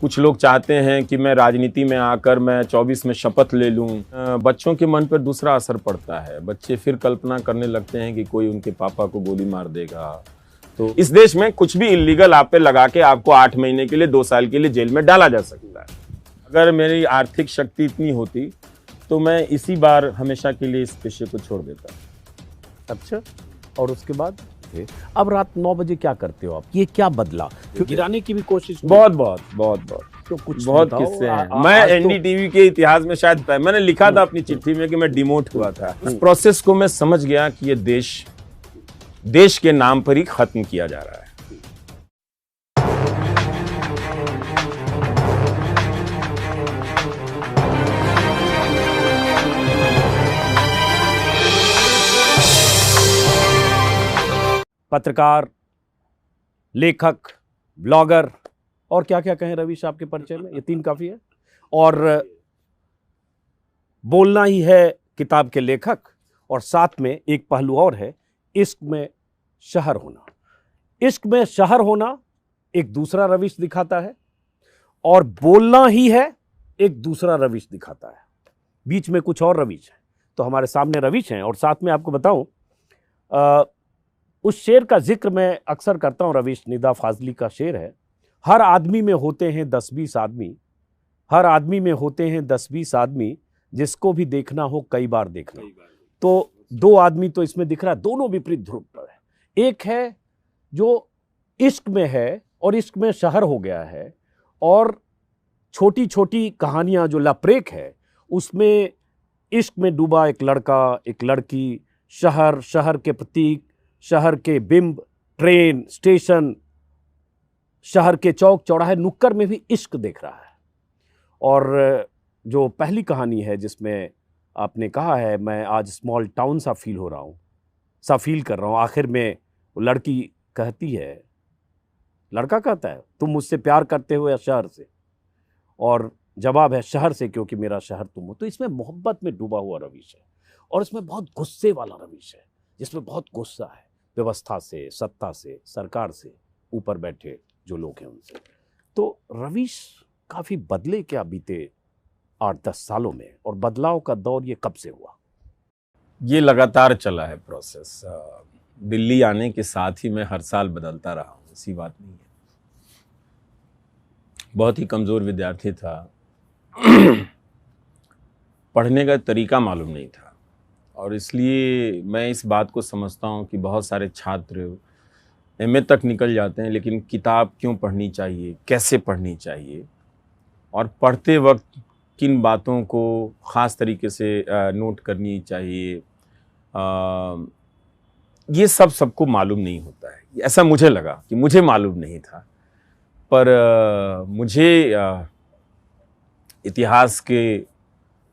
कुछ लोग चाहते हैं कि मैं राजनीति में आकर मैं 24 में शपथ ले लूं। बच्चों के मन पर दूसरा असर पड़ता है। बच्चे फिर कल्पना करने लगते हैं कि कोई उनके पापा को गोली मार देगा। तो इस देश में कुछ भी इलीगल आप पे लगा के आपको 8 महीने के लिए 2 साल के लिए जेल में डाला जा सकता है। अगर मेरी आर्थिक शक्ति इतनी होती तो मैं इसी बार हमेशा के लिए इस पेशे को छोड़ देता। अच्छा, और उसके बाद अब रात 9 बजे क्या करते हो आप? ये क्या बदला? गिराने की भी कोशिश? बहुत तो कुछ बहुत किस्से हैं। मैं एनडीटीवी के इतिहास में शायद मैंने लिखा था अपनी चिट्ठी में कि मैं डिमोट हुआ था। उस प्रोसेस को मैं समझ गया कि ये देश के नाम पर ही खत्म किया जा रहा है। पत्रकार, लेखक, ब्लॉगर और क्या क्या कहें रवीश आपके परिचय में? ये 3 काफी है। और बोलना ही है किताब के लेखक, और साथ में एक पहलू और है, इश्क में शहर होना। इश्क में शहर होना एक दूसरा रवीश दिखाता है, और बोलना ही है एक दूसरा रवीश दिखाता है। बीच में कुछ और रवीश है। तो हमारे सामने रवीश हैं, और साथ में आपको बताऊं, उस शेर का जिक्र मैं अक्सर करता हूं। रवीश, निदा फाजली का शेर है, हर आदमी में होते हैं 10-20 आदमी, हर आदमी में होते हैं 10-20 आदमी, जिसको भी देखना हो कई बार देखना। तो 2 आदमी तो इसमें दिख रहा है, दोनों विपरीत ध्रुव पर है। एक है जो इश्क में है और इश्क में शहर हो गया है, और छोटी छोटी कहानियां जो लपरेक है उसमें इश्क में डूबा एक लड़का, एक लड़की, शहर, शहर के प्रतीक, शहर के बिंब, ट्रेन स्टेशन, शहर के चौक चौराहे, नुक्कड़ में भी इश्क देख रहा है। और जो पहली कहानी है जिसमें आपने कहा है मैं आज स्मॉल टाउन सा फील हो रहा हूँ, सा फील कर रहा हूँ, आखिर में वो लड़की कहती है, लड़का कहता है तुम मुझसे प्यार करते हो या शहर से, और जवाब है शहर से, क्योंकि मेरा शहर तुम हो। तो इसमें मोहब्बत में डूबा हुआ रवीश है, और इसमें बहुत गुस्से वाला रवीश है, जिसमें बहुत गुस्सा है व्यवस्था से, सत्ता से, सरकार से, ऊपर बैठे जो लोग हैं उनसे। तो रवीश काफी बदले क्या बीते 8-10 सालों में, और बदलाव का दौर ये कब से हुआ? ये लगातार चला है प्रोसेस। दिल्ली आने के साथ ही मैं हर साल बदलता रहा हूँ, ऐसी बात नहीं है। बहुत ही कमज़ोर विद्यार्थी था, पढ़ने का तरीका मालूम नहीं था, और इसलिए मैं इस बात को समझता हूँ कि बहुत सारे छात्र एमए तक निकल जाते हैं, लेकिन किताब क्यों पढ़नी चाहिए, कैसे पढ़नी चाहिए, और पढ़ते वक्त किन बातों को ख़ास तरीके से नोट करनी चाहिए, ये सबको मालूम नहीं होता है। ऐसा मुझे लगा कि मुझे मालूम नहीं था, पर मुझे इतिहास के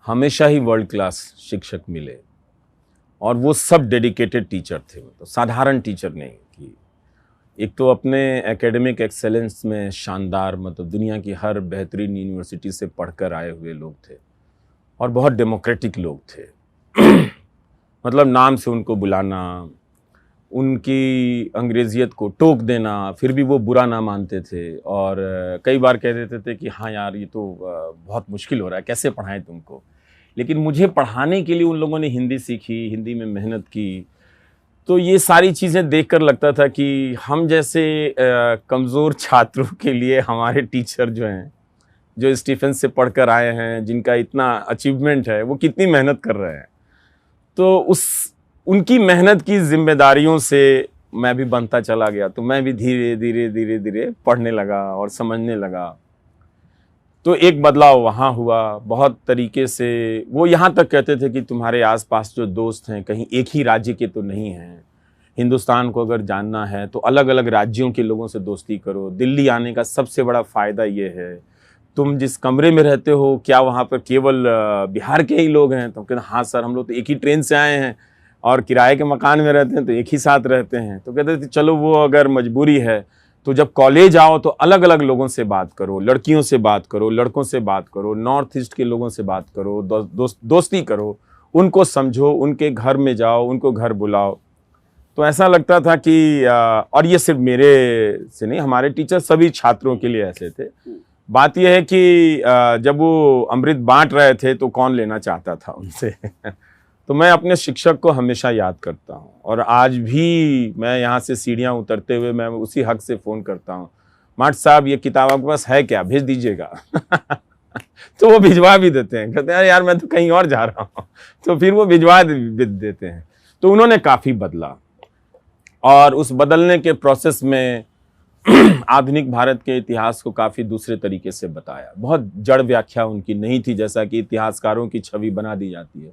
हमेशा ही वर्ल्ड क्लास शिक्षक मिले, और वो सब डेडिकेटेड टीचर थे, तो साधारण टीचर नहीं कि एक तो अपने एकेडमिक एक्सेलेंस में शानदार, मतलब दुनिया की हर बेहतरीन यूनिवर्सिटी से पढ़कर आए हुए लोग थे, और बहुत डेमोक्रेटिक लोग थे। मतलब नाम से उनको बुलाना, उनकी अंग्रेजियत को टोक देना, फिर भी वो बुरा ना मानते थे, और कई बार कह देते थे कि हाँ यार ये तो बहुत मुश्किल हो रहा है, कैसे पढ़ाएं तुमको। लेकिन मुझे पढ़ाने के लिए उन लोगों ने हिंदी सीखी, हिंदी में मेहनत की। तो ये सारी चीज़ें देखकर लगता था कि हम जैसे कमज़ोर छात्रों के लिए हमारे टीचर जो हैं, जो स्टीफन से पढ़कर आए हैं, जिनका इतना अचीवमेंट है, वो कितनी मेहनत कर रहे हैं। तो उनकी मेहनत की जिम्मेदारियों से मैं भी बनता चला गया। तो मैं भी धीरे धीरे पढ़ने लगा और समझने लगा। तो एक बदलाव वहाँ हुआ बहुत तरीके से। वो यहाँ तक कहते थे कि तुम्हारे आसपास जो दोस्त हैं कहीं एक ही राज्य के तो नहीं हैं। हिंदुस्तान को अगर जानना है तो अलग अलग राज्यों के लोगों से दोस्ती करो। दिल्ली आने का सबसे बड़ा फ़ायदा ये है, तुम जिस कमरे में रहते हो क्या वहाँ पर केवल बिहार के ही लोग हैं? तो कहते हाँ सर, हम लोग तो एक ही ट्रेन से आए हैं और किराए के मकान में रहते हैं तो एक ही साथ रहते हैं। तो कहते थे चलो वो अगर मजबूरी है तो जब कॉलेज आओ तो अलग अलग लोगों से बात करो, लड़कियों से बात करो, लड़कों से बात करो, नॉर्थ ईस्ट के लोगों से बात करो, दोस्ती करो, उनको समझो, उनके घर में जाओ, उनको घर बुलाओ। तो ऐसा लगता था कि और ये सिर्फ मेरे से नहीं, हमारे टीचर सभी छात्रों के लिए ऐसे थे। बात यह है कि जब वो अमृत बांट रहे थे तो कौन लेना चाहता था उनसे तो मैं अपने शिक्षक को हमेशा याद करता हूँ, और आज भी मैं यहाँ से सीढ़ियाँ उतरते हुए मैं उसी हक से फ़ोन करता हूँ, माट साहब ये किताब आपके पास है क्या, भेज दीजिएगा तो वो भिजवा भी देते हैं, कहते हैं यार मैं तो कहीं और जा रहा हूँ तो फिर वो भिजवा देते हैं। तो उन्होंने काफ़ी बदला, और उस बदलने के प्रोसेस में आधुनिक भारत के इतिहास को काफ़ी दूसरे तरीके से बताया। बहुत जड़ व्याख्या उनकी नहीं थी जैसा कि इतिहासकारों की छवि बना दी जाती है।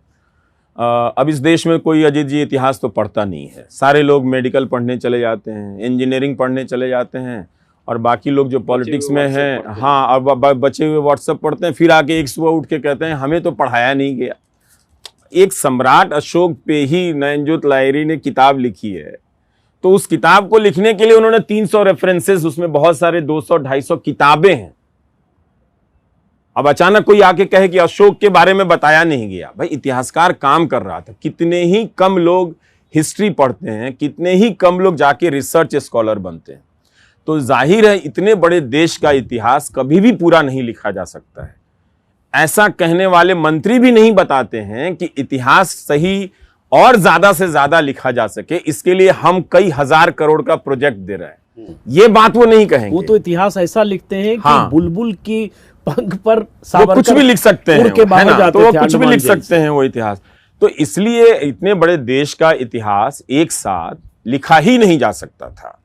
अब इस देश में कोई अजीत जी इतिहास तो पढ़ता नहीं है, सारे लोग मेडिकल पढ़ने चले जाते हैं, इंजीनियरिंग पढ़ने चले जाते हैं, और बाकी लोग जो पॉलिटिक्स में हैं, हाँ, अब बचे हुए व्हाट्सएप पढ़ते हैं, फिर आके एक सुबह उठ के कहते हैं हमें तो पढ़ाया नहीं गया। एक सम्राट अशोक पे ही नयनजोत लाहिरी ने किताब लिखी है, तो उस किताब को लिखने के लिए उन्होंने 300 रेफरेंसेस, उसमें बहुत सारे 200-250 किताबें हैं। अब अचानक कोई आके कहे कि अशोक के बारे में बताया नहीं गया, भाई इतिहासकार काम कर रहा था। कितने ही कम लोग हिस्ट्री पढ़ते हैं, कितने ही कम लोग जाके रिसर्च स्कॉलर बनते हैं। तो जाहिर है इतने बड़े देश का इतिहास कभी भी पूरा नहीं लिखा जा सकता है। ऐसा कहने वाले मंत्री भी नहीं बताते हैं कि इतिहास सही और ज्यादा से ज्यादा लिखा जा सके, इसके लिए हम कई हजार करोड़ का प्रोजेक्ट दे रहे हैं। ये बात वो नहीं कहेंगे। वो तो इतिहास ऐसा लिखते हैं कि हाँ। बुलबुल की पंख पर वो कुछ भी लिख सकते हैं, के बाहर है ना? जाते तो वो थे कुछ भी हनुमान लिख जयंती। सकते हैं वो इतिहास। तो इसलिए इतने बड़े देश का इतिहास एक साथ लिखा ही नहीं जा सकता था,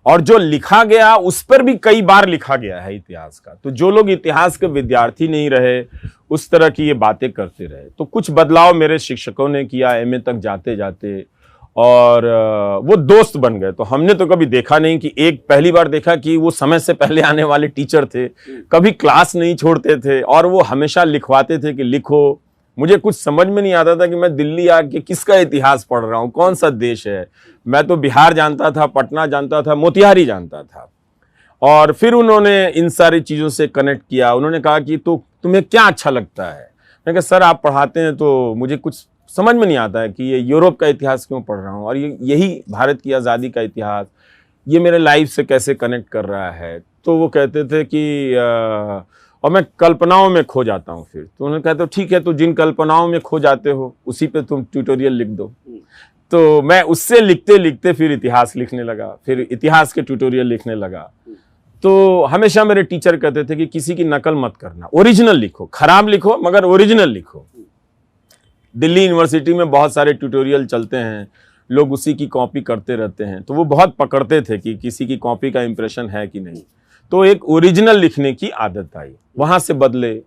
और जो लिखा गया उस पर भी कई बार लिखा गया है इतिहास का। तो जो लोग इतिहास के विद्यार्थी नहीं रहे, उस तरह की ये बातें करते रहे। तो कुछ बदलाव मेरे शिक्षकों ने किया एमए तक जाते जाते, और वो दोस्त बन गए। तो हमने तो कभी देखा नहीं कि एक, पहली बार देखा कि वो समय से पहले आने वाले टीचर थे, कभी क्लास नहीं छोड़ते थे, और वो हमेशा लिखवाते थे कि लिखो। मुझे कुछ समझ में नहीं आता था कि मैं दिल्ली आके किसका इतिहास पढ़ रहा हूँ, कौन सा देश है। मैं तो बिहार जानता था, पटना जानता था, मोतिहारी जानता था। और फिर उन्होंने इन सारी चीज़ों से कनेक्ट किया। उन्होंने कहा कि तो तुम्हें क्या अच्छा लगता है। मैंने कहा सर आप पढ़ाते हैं तो मुझे कुछ समझ में नहीं आता है कि ये यूरोप का इतिहास क्यों पढ़ रहा हूँ, और ये यही भारत की आज़ादी का इतिहास ये मेरे लाइफ से कैसे कनेक्ट कर रहा है। तो वो कहते थे कि और मैं कल्पनाओं में खो जाता हूँ। फिर तो उन्होंने कहते ठीक है, तो जिन कल्पनाओं में खो जाते हो उसी पे तुम ट्यूटोरियल लिख दो। तो मैं उससे लिखते लिखते फिर इतिहास लिखने लगा, फिर इतिहास के ट्यूटोरियल लिखने लगा। तो हमेशा मेरे टीचर कहते थे कि किसी की नकल मत करना, ओरिजिनल लिखो, खराब लिखो मगर ओरिजिनल लिखो। दिल्ली यूनिवर्सिटी में बहुत सारे ट्यूटोरियल चलते हैं, लोग उसी की कॉपी करते रहते हैं, तो वो बहुत पकड़ते थे कि किसी की कॉपी का इंप्रेशन है कि नहीं। तो एक ओरिजिनल लिखने की आदत आई, वहाँ से बदले।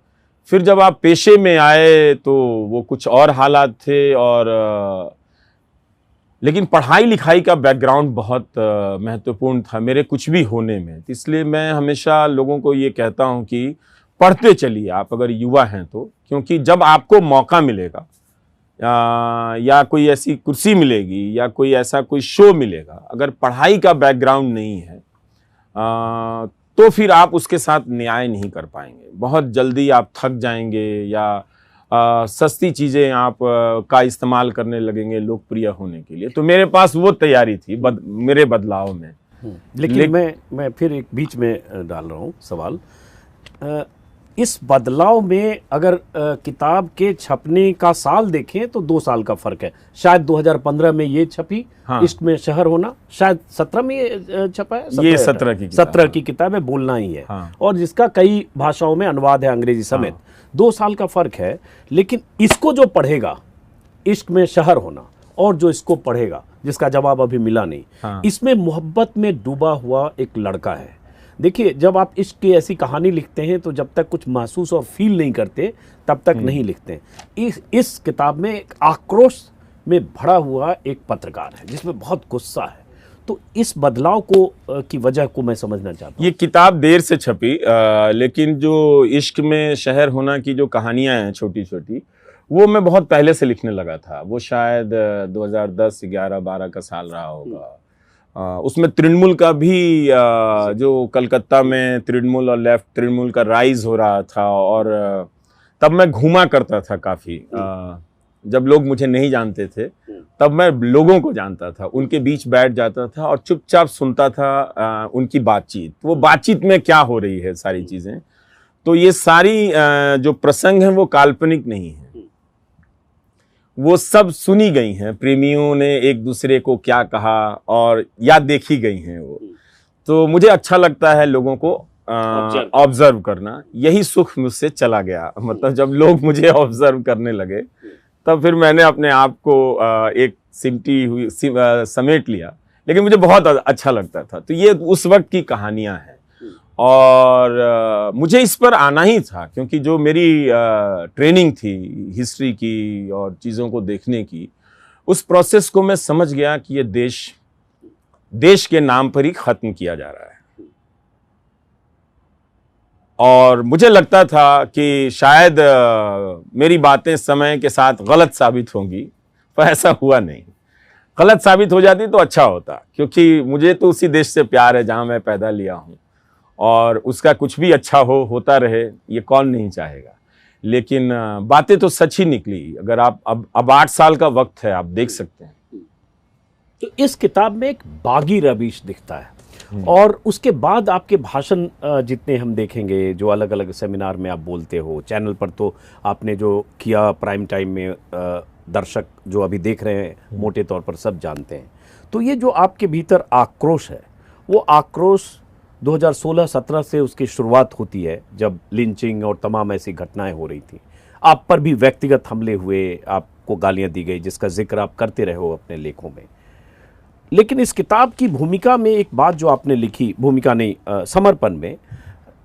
फिर जब आप पेशे में आए तो वो कुछ और हालात थे, और लेकिन पढ़ाई लिखाई का बैकग्राउंड बहुत महत्वपूर्ण था मेरे कुछ भी होने में। इसलिए मैं हमेशा लोगों को ये कहता हूँ कि पढ़ते चलिए आप अगर युवा हैं तो, क्योंकि जब आपको मौका मिलेगा या कोई ऐसी कुर्सी मिलेगी या कोई ऐसा कोई शो मिलेगा, अगर पढ़ाई का बैकग्राउंड नहीं है तो फिर आप उसके साथ न्याय नहीं कर पाएंगे। बहुत जल्दी आप थक जाएंगे, या सस्ती चीज़ें आप का इस्तेमाल करने लगेंगे लोकप्रिय होने के लिए। तो मेरे पास वो तैयारी थी मेरे बदलाव में। लेकिन मैं फिर एक बीच में डाल रहा हूँ सवाल। इस बदलाव में अगर किताब के छपने का साल देखें तो 2 साल का फर्क है। शायद 2015 में ये छपी, हाँ। इश्क में शहर होना शायद 17 में ये छपा है। ये 17 की किताब है, बोलना ही है। हाँ। और जिसका कई भाषाओं में अनुवाद है, अंग्रेजी समेत। हाँ। 2 साल का फर्क है। लेकिन इसको जो पढ़ेगा, इश्क में शहर होना, और जो इसको पढ़ेगा जिसका जवाब अभी मिला नहीं, हाँ। इसमें मोहब्बत में डूबा हुआ एक लड़का है। देखिए, जब आप इश्क की ऐसी कहानी लिखते हैं तो जब तक कुछ महसूस और फील नहीं करते तब तक नहीं लिखते। इस किताब में एक आक्रोश में भरा हुआ एक पत्रकार है जिसमें बहुत गुस्सा है। तो इस बदलाव को की वजह को मैं समझना चाहता हूँ। ये किताब देर से छपी, लेकिन जो इश्क में शहर होना की जो कहानियां हैं छोटी छोटी, वो मैं बहुत पहले से लिखने लगा था। वो शायद 2010, 11, 12 का साल रहा होगा। उसमें तृणमूल का भी जो कलकत्ता में तृणमूल और लेफ्ट तृणमूल का राइज हो रहा था, और तब मैं घूमा करता था काफ़ी जब लोग मुझे नहीं जानते थे तब मैं लोगों को जानता था, उनके बीच बैठ जाता था और चुपचाप सुनता था उनकी बातचीत, वो बातचीत में क्या हो रही है सारी चीजें। तो ये सारी जो प्रसंग हैं वो काल्पनिक नहीं है, वो सब सुनी गई हैं, प्रेमियों ने एक दूसरे को क्या कहा और या देखी गई हैं वो। तो मुझे अच्छा लगता है लोगों को ऑब्जर्व करना, यही सुख मुझसे चला गया। मतलब जब लोग मुझे ऑब्जर्व करने लगे तब फिर मैंने अपने आप को एक सिमटी हुई समेट लिया, लेकिन मुझे बहुत अच्छा लगता था। तो ये उस वक्त की कहानियां हैं और मुझे इस पर आना ही था, क्योंकि जो मेरी ट्रेनिंग थी हिस्ट्री की और चीज़ों को देखने की, उस प्रोसेस को मैं समझ गया कि ये देश के नाम पर ही खत्म किया जा रहा है। और मुझे लगता था कि शायद मेरी बातें समय के साथ गलत साबित होंगी, पर ऐसा हुआ नहीं। गलत साबित हो जाती तो अच्छा होता, क्योंकि मुझे तो उसी देश से प्यार है जहां मैं पैदा लिया हूं, और उसका कुछ भी अच्छा होता रहे, ये कौन नहीं चाहेगा। लेकिन बातें तो सच ही निकली। अगर आप अब 8 साल का वक्त है, आप देख सकते हैं। तो इस किताब में एक बागी रवीश दिखता है, और उसके बाद आपके भाषण जितने हम देखेंगे, जो अलग अलग सेमिनार में आप बोलते हो, चैनल पर तो आपने जो किया प्राइम टाइम में, दर्शक जो अभी देख रहे हैं मोटे तौर पर सब जानते हैं। तो ये जो आपके भीतर आक्रोश है, वो आक्रोश 2016-17 से उसकी शुरुआत होती है, जब लिंचिंग और तमाम ऐसी घटनाएं हो रही थी। आप पर भी व्यक्तिगत हमले हुए, आपको गालियां दी गई, जिसका जिक्र आप करते रहे हो अपने लेखों में। लेकिन इस किताब की भूमिका में एक बात जो आपने लिखी, भूमिका नहीं, समर्पण में,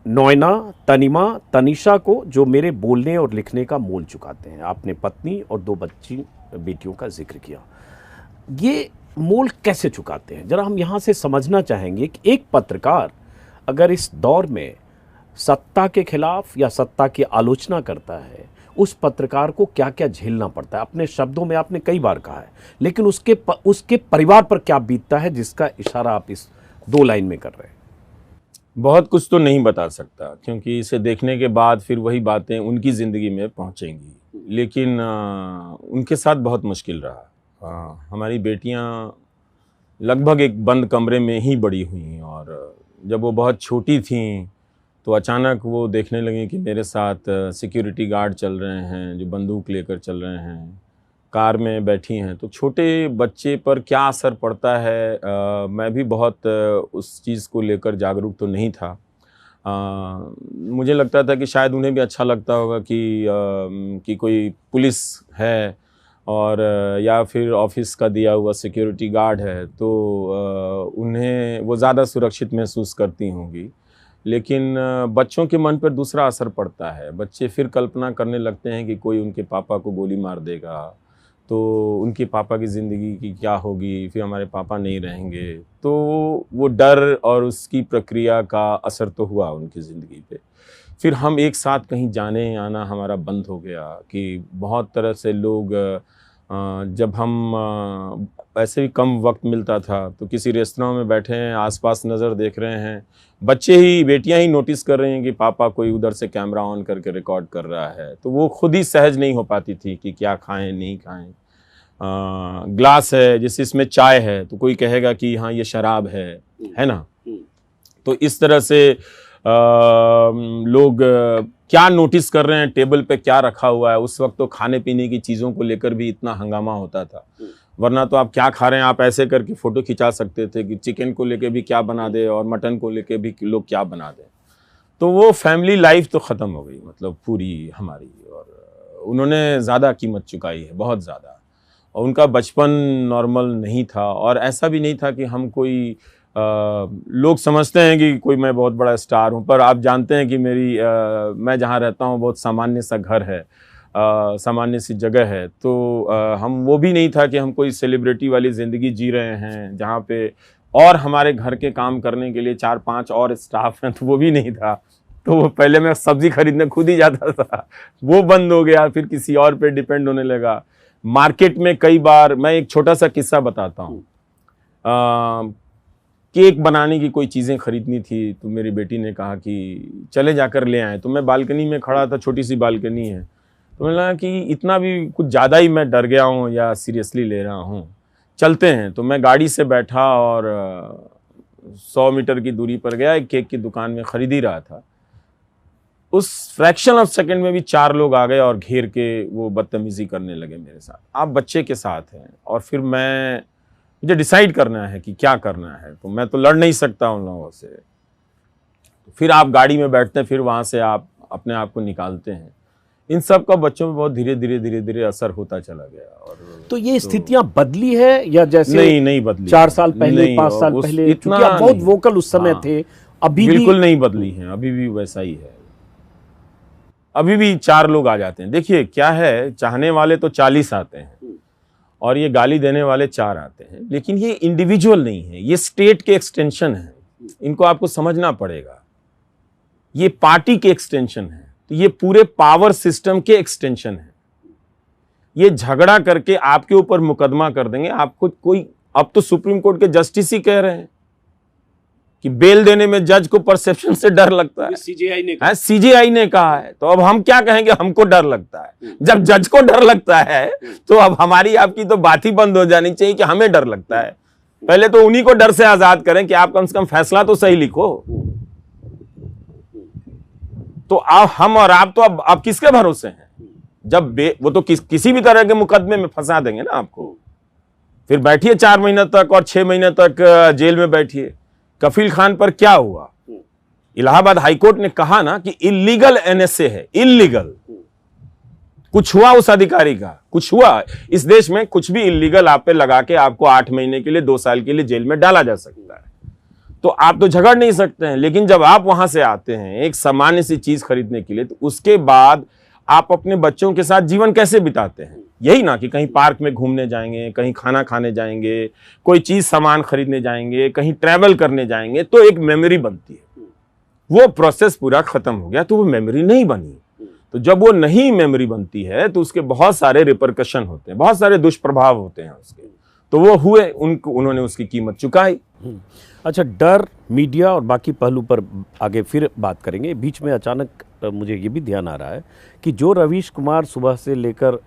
नौयना, तनिमा, तनिषा को जो मेरे बोलने और लिखने का मोल चुकाते हैं, आपने पत्नी और 2 बेटियों का जिक्र किया। ये मोल कैसे चुकाते हैं, जरा हम यहाँ से समझना चाहेंगे कि एक पत्रकार अगर इस दौर में सत्ता के खिलाफ या सत्ता की आलोचना करता है, उस पत्रकार को क्या क्या झेलना पड़ता है। अपने शब्दों में आपने कई बार कहा है, लेकिन उसके परिवार पर क्या बीतता है, जिसका इशारा आप इस 2 लाइन में कर रहे हैं। बहुत कुछ तो नहीं बता सकता, क्योंकि इसे देखने के बाद फिर वही बातें उनकी ज़िंदगी में पहुंचेंगी। लेकिन उनके साथ बहुत मुश्किल रहा। हमारी बेटियां लगभग एक बंद कमरे में ही बड़ी हुई, और जब वो बहुत छोटी थीं तो अचानक वो देखने लगी कि मेरे साथ सिक्योरिटी गार्ड चल रहे हैं, जो बंदूक लेकर चल रहे हैं, कार में बैठी हैं। तो छोटे बच्चे पर क्या असर पड़ता है, मैं भी बहुत उस चीज़ को लेकर जागरूक तो नहीं था। मुझे लगता था कि शायद उन्हें भी अच्छा लगता होगा कि कोई पुलिस है और या फिर ऑफिस का दिया हुआ सिक्योरिटी गार्ड है, तो उन्हें वो ज़्यादा सुरक्षित महसूस करती होंगी। लेकिन बच्चों के मन पर दूसरा असर पड़ता है। बच्चे फिर कल्पना करने लगते हैं कि कोई उनके पापा को गोली मार देगा, तो उनके पापा की ज़िंदगी की क्या होगी, फिर हमारे पापा नहीं रहेंगे। तो वो डर और उसकी प्रक्रिया का असर तो हुआ उनकी ज़िंदगी पे। फिर हम एक साथ कहीं जाने आना हमारा बंद हो गया, कि बहुत तरह से लोग जब हम ऐसे भी कम वक्त मिलता था तो किसी रेस्तरां में बैठे हैं, आसपास नज़र देख रहे हैं, बच्चे ही, बेटियां ही नोटिस कर रही हैं कि पापा कोई उधर से कैमरा ऑन करके रिकॉर्ड कर रहा है। तो वो खुद ही सहज नहीं हो पाती थी कि क्या खाएं नहीं खाएं। ग्लास है, जैसे इसमें चाय है, तो कोई कहेगा कि हाँ ये शराब है ना। तो इस तरह से लोग क्या नोटिस कर रहे हैं, टेबल पे क्या रखा हुआ है। उस वक्त तो खाने पीने की चीज़ों को लेकर भी इतना हंगामा होता था, वरना तो आप क्या खा रहे हैं आप ऐसे करके फ़ोटो खिंचा सकते थे कि चिकन को लेके भी क्या बना दे और मटन को लेके भी लोग क्या बना दें। तो वो फैमिली लाइफ तो ख़त्म हो गई, मतलब पूरी हमारी। और उन्होंने ज़्यादा कीमत चुकाई है, बहुत ज़्यादा। और उनका बचपन नॉर्मल नहीं था, और ऐसा भी नहीं था कि हम कोई लोग समझते हैं कि कोई मैं बहुत बड़ा स्टार हूं, पर आप जानते हैं कि मैं जहां रहता हूं बहुत सामान्य सा घर है, सामान्य सी जगह है। तो हम वो भी नहीं था कि हम कोई सेलिब्रिटी वाली ज़िंदगी जी रहे हैं जहां पे और हमारे घर के काम करने के लिए 4-5 और स्टाफ हैं, तो वो भी नहीं था। तो पहले मैं सब्जी खरीदने खुद ही जाता था, वो बंद हो गया, फिर किसी और पे डिपेंड होने लगा। मार्केट में कई बार, मैं एक छोटा सा किस्सा बताता हूँ, केक बनाने की कोई चीज़ें खरीदनी थी, तो मेरी बेटी ने कहा कि चले जाकर ले आए। तो मैं बालकनी में खड़ा था, छोटी सी बालकनी है, तो मैंने लगा कि इतना भी कुछ ज़्यादा ही मैं डर गया हूँ या सीरियसली ले रहा हूँ, चलते हैं। तो मैं गाड़ी से बैठा और 100 मीटर की दूरी पर गया, एक केक की दुकान में खरीद ही रहा था। उस फ्रैक्शन ऑफ सेकंड में भी 4 लोग आ गए और घेर के वो बदतमीजी करने लगे मेरे साथ। आप बच्चे के साथ हैं और फिर मुझे डिसाइड करना है कि क्या करना है, तो मैं तो लड़ नहीं सकता उन लोगों से। फिर आप गाड़ी में बैठते हैं, फिर वहाँ से आप अपने आप को निकालते हैं। इन सब का बच्चों में बहुत धीरे धीरे असर होता चला गया। और तो ये स्थितियां बदली है या जैसे नहीं बदली, 4 साल पहले, 5 साल पहले, क्योंकि आप बहुत वोकल उस समय थे, अभी बिल्कुल नहीं बदली है, अभी भी वैसा ही है। अभी भी 4 लोग आ जाते हैं। देखिए क्या है, चाहने वाले तो 40 आते हैं और ये गाली देने वाले 4 आते हैं, लेकिन ये इंडिविजुअल नहीं है, ये स्टेट के एक्सटेंशन है। इनको आपको समझना पड़ेगा, ये पार्टी के एक्सटेंशन है, तो ये पूरे पावर सिस्टम के एक्सटेंशन है। ये झगड़ा करके आपके ऊपर मुकदमा कर देंगे। आपको कोई, अब तो सुप्रीम कोर्ट के जस्टिस ही कह रहे हैं कि बेल देने में जज को परसेप्शन से डर लगता है। सीजेआई ने कहा है, तो अब हम क्या कहेंगे, हमको डर लगता है। जब जज को डर लगता है तो अब हमारी आपकी तो बात ही बंद हो जानी चाहिए कि हमें डर लगता है। पहले तो उन्हीं को डर से आजाद करें कि आप कम से कम फैसला तो सही लिखो। तो हम और आप तो अब किसके भरोसे हैं? जब वो तो किसी भी तरह के मुकदमे में फंसा देंगे ना आपको। फिर बैठिए 4 महीने तक और 6 महीने तक जेल में बैठिए। कफील खान पर क्या हुआ? इलाहाबाद हाईकोर्ट ने कहा ना कि इलीगल एनएसए है, इलीगल। कुछ हुआ उस अधिकारी का? कुछ हुआ? इस देश में कुछ भी इलीगल आप पे लगा के आपको 8 महीने के लिए, 2 साल के लिए जेल में डाला जा सकता है। तो आप तो झगड़ नहीं सकते हैं। लेकिन जब आप वहां से आते हैं एक सामान्य सी चीज खरीदने के लिए, तो उसके बाद आप अपने बच्चों के साथ जीवन कैसे बिताते हैं? यही ना कि कहीं पार्क में घूमने जाएंगे, कहीं खाना खाने जाएंगे, कोई चीज सामान खरीदने जाएंगे, कहीं ट्रैवल करने जाएंगे, तो एक मेमोरी बनती है। वो प्रोसेस पूरा खत्म हो गया तो वो मेमोरी नहीं बनी। तो जब वो नहीं मेमोरी बनती है तो उसके बहुत सारे रिपरकशन होते हैं, बहुत सारे दुष्प्रभाव होते हैं उसके। तो वो हुए, उन्होंने उसकी कीमत चुकाई। अच्छा, डर, मीडिया और बाकी पहलू पर आगे फिर बात करेंगे। बीच में अचानक मुझे ये भी ध्यान आ रहा है कि जो रवीश कुमार सुबह से लेकर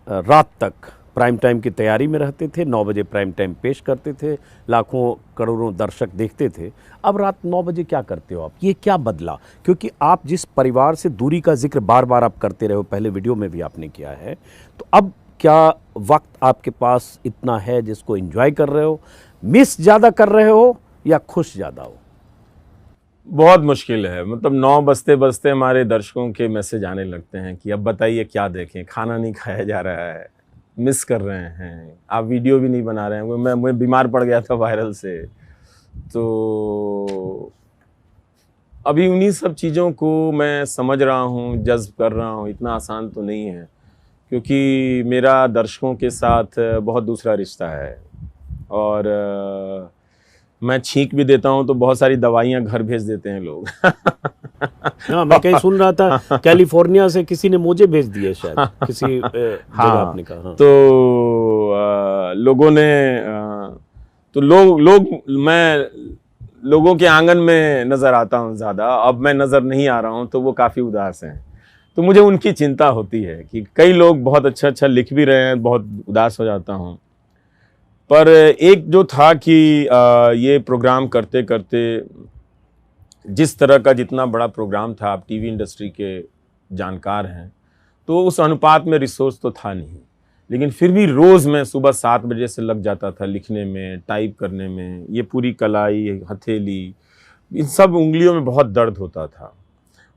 रात तक प्राइम टाइम की तैयारी में रहते थे, 9 बजे प्राइम टाइम पेश करते थे, लाखों करोड़ों दर्शक देखते थे, अब रात 9 बजे क्या करते हो आप? ये क्या बदला? क्योंकि आप जिस परिवार से दूरी का जिक्र बार बार आप करते रहे हो, पहले वीडियो में भी आपने किया है, तो अब क्या वक्त आपके पास इतना है जिसको एंजॉय कर रहे हो, मिस ज़्यादा कर रहे हो या खुश ज़्यादा हो? बहुत मुश्किल है। मतलब 9 बजते बजते हमारे दर्शकों के मैसेज आने लगते हैं कि अब बताइए क्या देखें, खाना नहीं खाया जा रहा है, मिस कर रहे हैं, आप वीडियो भी नहीं बना रहे हैं। मैं बीमार पड़ गया था वायरल से। तो अभी उन्हीं सब चीज़ों को मैं समझ रहा हूँ, जज्ब कर रहा हूँ। इतना आसान तो नहीं है, क्योंकि मेरा दर्शकों के साथ बहुत दूसरा रिश्ता है। और मैं छींक भी देता हूं तो बहुत सारी दवाइयां घर भेज देते हैं लोग। हाँ, मैं कहीं सुन रहा था कैलिफोर्निया से किसी ने मोजे भेज दिए शायद, किसी जगह आपने कहा। हाँ। तो लोगों ने तो मैं लोगों के आंगन में नज़र आता हूं ज़्यादा। अब मैं नज़र नहीं आ रहा हूं तो वो काफ़ी उदास हैं। तो मुझे उनकी चिंता होती है कि कई लोग बहुत अच्छा लिख भी रहे हैं, बहुत उदास हो जाता हूं। पर एक जो था कि ये प्रोग्राम करते करते जिस तरह का जितना बड़ा प्रोग्राम था, आप टीवी इंडस्ट्री के जानकार हैं, तो उस अनुपात में रिसोर्स तो था नहीं। लेकिन फिर भी रोज़ मैं सुबह 7 बजे से लग जाता था लिखने में, टाइप करने में। ये पूरी कलाई, हथेली, इन सब उंगलियों में बहुत दर्द होता था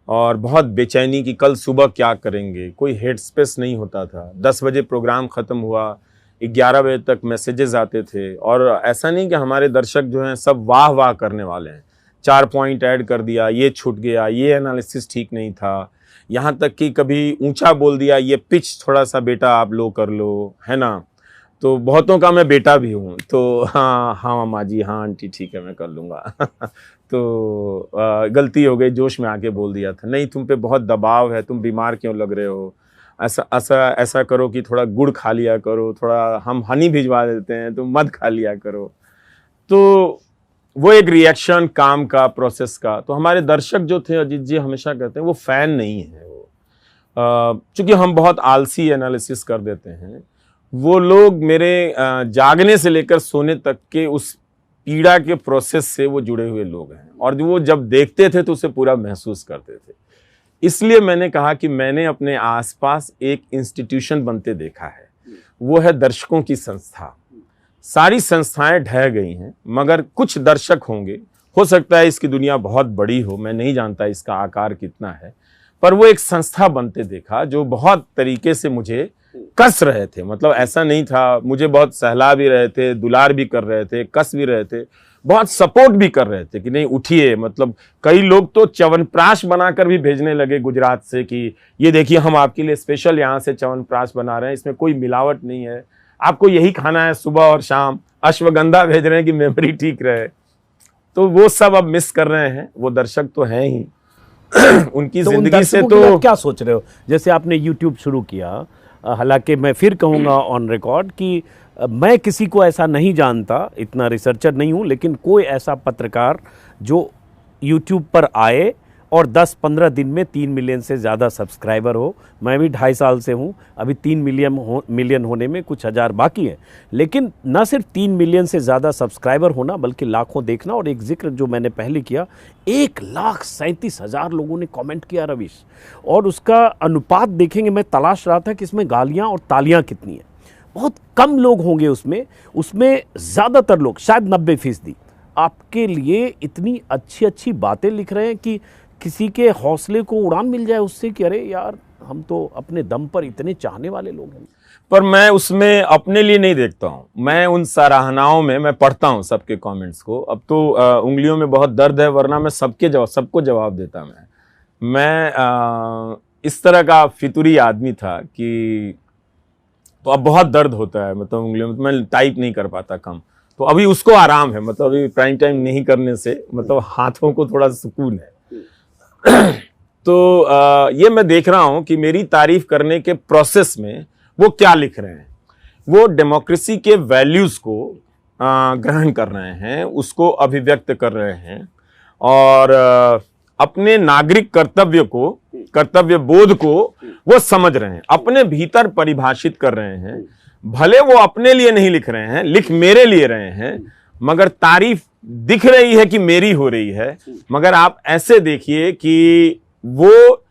और बहुत बेचैनी कि कल सुबह क्या करेंगे। कोई हेड स्पेस नहीं होता था। 10 बजे प्रोग्राम ख़त्म हुआ, 11 बजे तक मैसेजेस आते थे। और ऐसा नहीं कि हमारे दर्शक जो हैं सब वाह वाह करने वाले हैं, 4 पॉइंट ऐड कर दिया, ये छूट गया, ये एनालिसिस ठीक नहीं था, यहाँ तक कि कभी ऊंचा बोल दिया, ये पिच थोड़ा सा बेटा आप लो कर लो, है ना। तो बहुतों का मैं बेटा भी हूँ, तो हाँ मामा जी, हाँ आंटी ठीक है मैं कर लूँगा। तो गलती हो गई, जोश में आके बोल दिया था, नहीं तुम पे बहुत दबाव है, तुम बीमार क्यों लग रहे हो, ऐसा करो कि थोड़ा गुड़ खा लिया करो, थोड़ा हम हनी भिजवा देते हैं, तुम मध खा लिया करो। तो वो एक रिएक्शन काम का, प्रोसेस का। तो हमारे दर्शक जो थे, अजीत जी हमेशा कहते हैं, वो फ़ैन नहीं है, चूंकि हम बहुत आलसी एनालिसिस कर देते हैं, वो लोग मेरे जागने से लेकर सोने तक के उस पीड़ा के प्रोसेस से वो जुड़े हुए लोग हैं, और वो जब देखते थे तो उसे पूरा महसूस करते थे। इसलिए मैंने कहा कि मैंने अपने आसपास एक इंस्टीट्यूशन बनते देखा है, वो है दर्शकों की संस्था। सारी संस्थाएं ढह गई हैं, मगर कुछ दर्शक होंगे, हो सकता है इसकी दुनिया बहुत बड़ी हो, मैं नहीं जानता इसका आकार कितना है, पर वो एक संस्था बनते देखा जो बहुत तरीके से मुझे कस रहे थे। मतलब ऐसा नहीं था, मुझे बहुत सहला भी रहे थे, दुलार भी कर रहे थे, कस भी रहे थे, बहुत सपोर्ट भी कर रहे थे कि नहीं उठिए। मतलब कई लोग तो च्यवनप्राश बनाकर भी भेजने लगे गुजरात से कि ये देखिए हम आपके लिए स्पेशल यहाँ से च्यवनप्राश बना रहे हैं, इसमें कोई मिलावट नहीं है, आपको यही खाना है सुबह और शाम। अश्वगंधा भेज रहे हैं कि मेमोरी ठीक रहे। तो वो सब अब मिस कर रहे हैं, वो दर्शक तो हैं ही उनकी तो जिंदगी से तो आप क्या सोच रहे हो? जैसे आपने यूट्यूब शुरू किया, हालांकि मैं फिर कहूँगा ऑन रिकॉर्ड कि मैं किसी को ऐसा नहीं जानता, इतना रिसर्चर नहीं हूँ, लेकिन कोई ऐसा पत्रकार जो यूट्यूब पर आए और 10-15 दिन में 3 मिलियन से ज़्यादा सब्सक्राइबर हो। मैं भी 2.5 साल से हूँ, अभी 3 मिलियन होने में कुछ हज़ार बाकी है। लेकिन न सिर्फ 3 मिलियन से ज़्यादा सब्सक्राइबर होना, बल्कि लाखों देखना। और एक जिक्र जो मैंने पहले किया, 1,37,000 लोगों ने कमेंट किया रवीश, और उसका अनुपात देखेंगे, मैं तलाश रहा था कि इसमें गालियाँ और तालियाँ कितनी हैं। बहुत कम लोग होंगे उसमें ज़्यादातर लोग, शायद 90% आपके लिए इतनी अच्छी अच्छी बातें लिख रहे हैं कि किसी के हौसले को उड़ान मिल जाए उससे कि अरे यार, हम तो अपने दम पर इतने चाहने वाले लोग हैं। पर मैं उसमें अपने लिए नहीं देखता हूँ, मैं उन सराहनाओं में मैं पढ़ता हूँ सबके कमेंट्स को। अब तो उंगलियों में बहुत दर्द है, वरना मैं सबको जवाब देता। मैं इस तरह का फितूरी आदमी था कि तो अब बहुत दर्द होता है, मतलब उंगलियों में, तो मैं टाइप नहीं कर पाता कम। तो अभी उसको आराम है, मतलब अभी प्राइम टाइम नहीं करने से मतलब हाथों को थोड़ा सुकून है। तो ये मैं देख रहा हूं कि मेरी तारीफ करने के प्रोसेस में वो क्या लिख रहे हैं। वो डेमोक्रेसी के वैल्यूज को ग्रहण कर रहे हैं, उसको अभिव्यक्त कर रहे हैं, और अपने नागरिक कर्तव्य बोध को वो समझ रहे हैं, अपने भीतर परिभाषित कर रहे हैं। भले वो अपने लिए नहीं लिख रहे हैं, लिख मेरे लिए रहे हैं, मगर तारीफ दिख रही है कि मेरी हो रही है। मगर आप ऐसे देखिए कि वो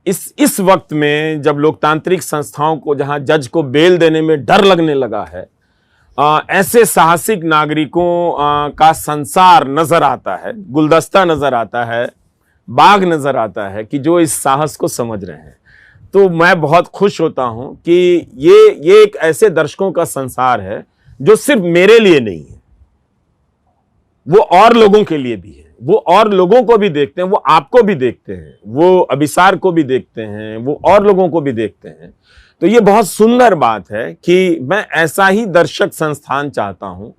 इस वक्त में जब लोकतांत्रिक संस्थाओं को, जहां जज को बेल देने में डर लगने लगा है, ऐसे साहसिक नागरिकों का संसार नजर आता है, गुलदस्ता नजर आता है, बाग नजर आता है कि जो इस साहस को समझ रहे हैं। तो मैं बहुत खुश होता हूं कि ये एक ऐसे दर्शकों का संसार है जो सिर्फ मेरे लिए नहीं है, वो और लोगों के लिए भी है। वो और लोगों को भी देखते हैं, वो आपको भी देखते हैं, वो अभिसार को भी देखते हैं, वो और लोगों को भी देखते हैं। तो ये बहुत सुंदर बात है कि मैं ऐसा ही दर्शक संस्थान चाहता हूं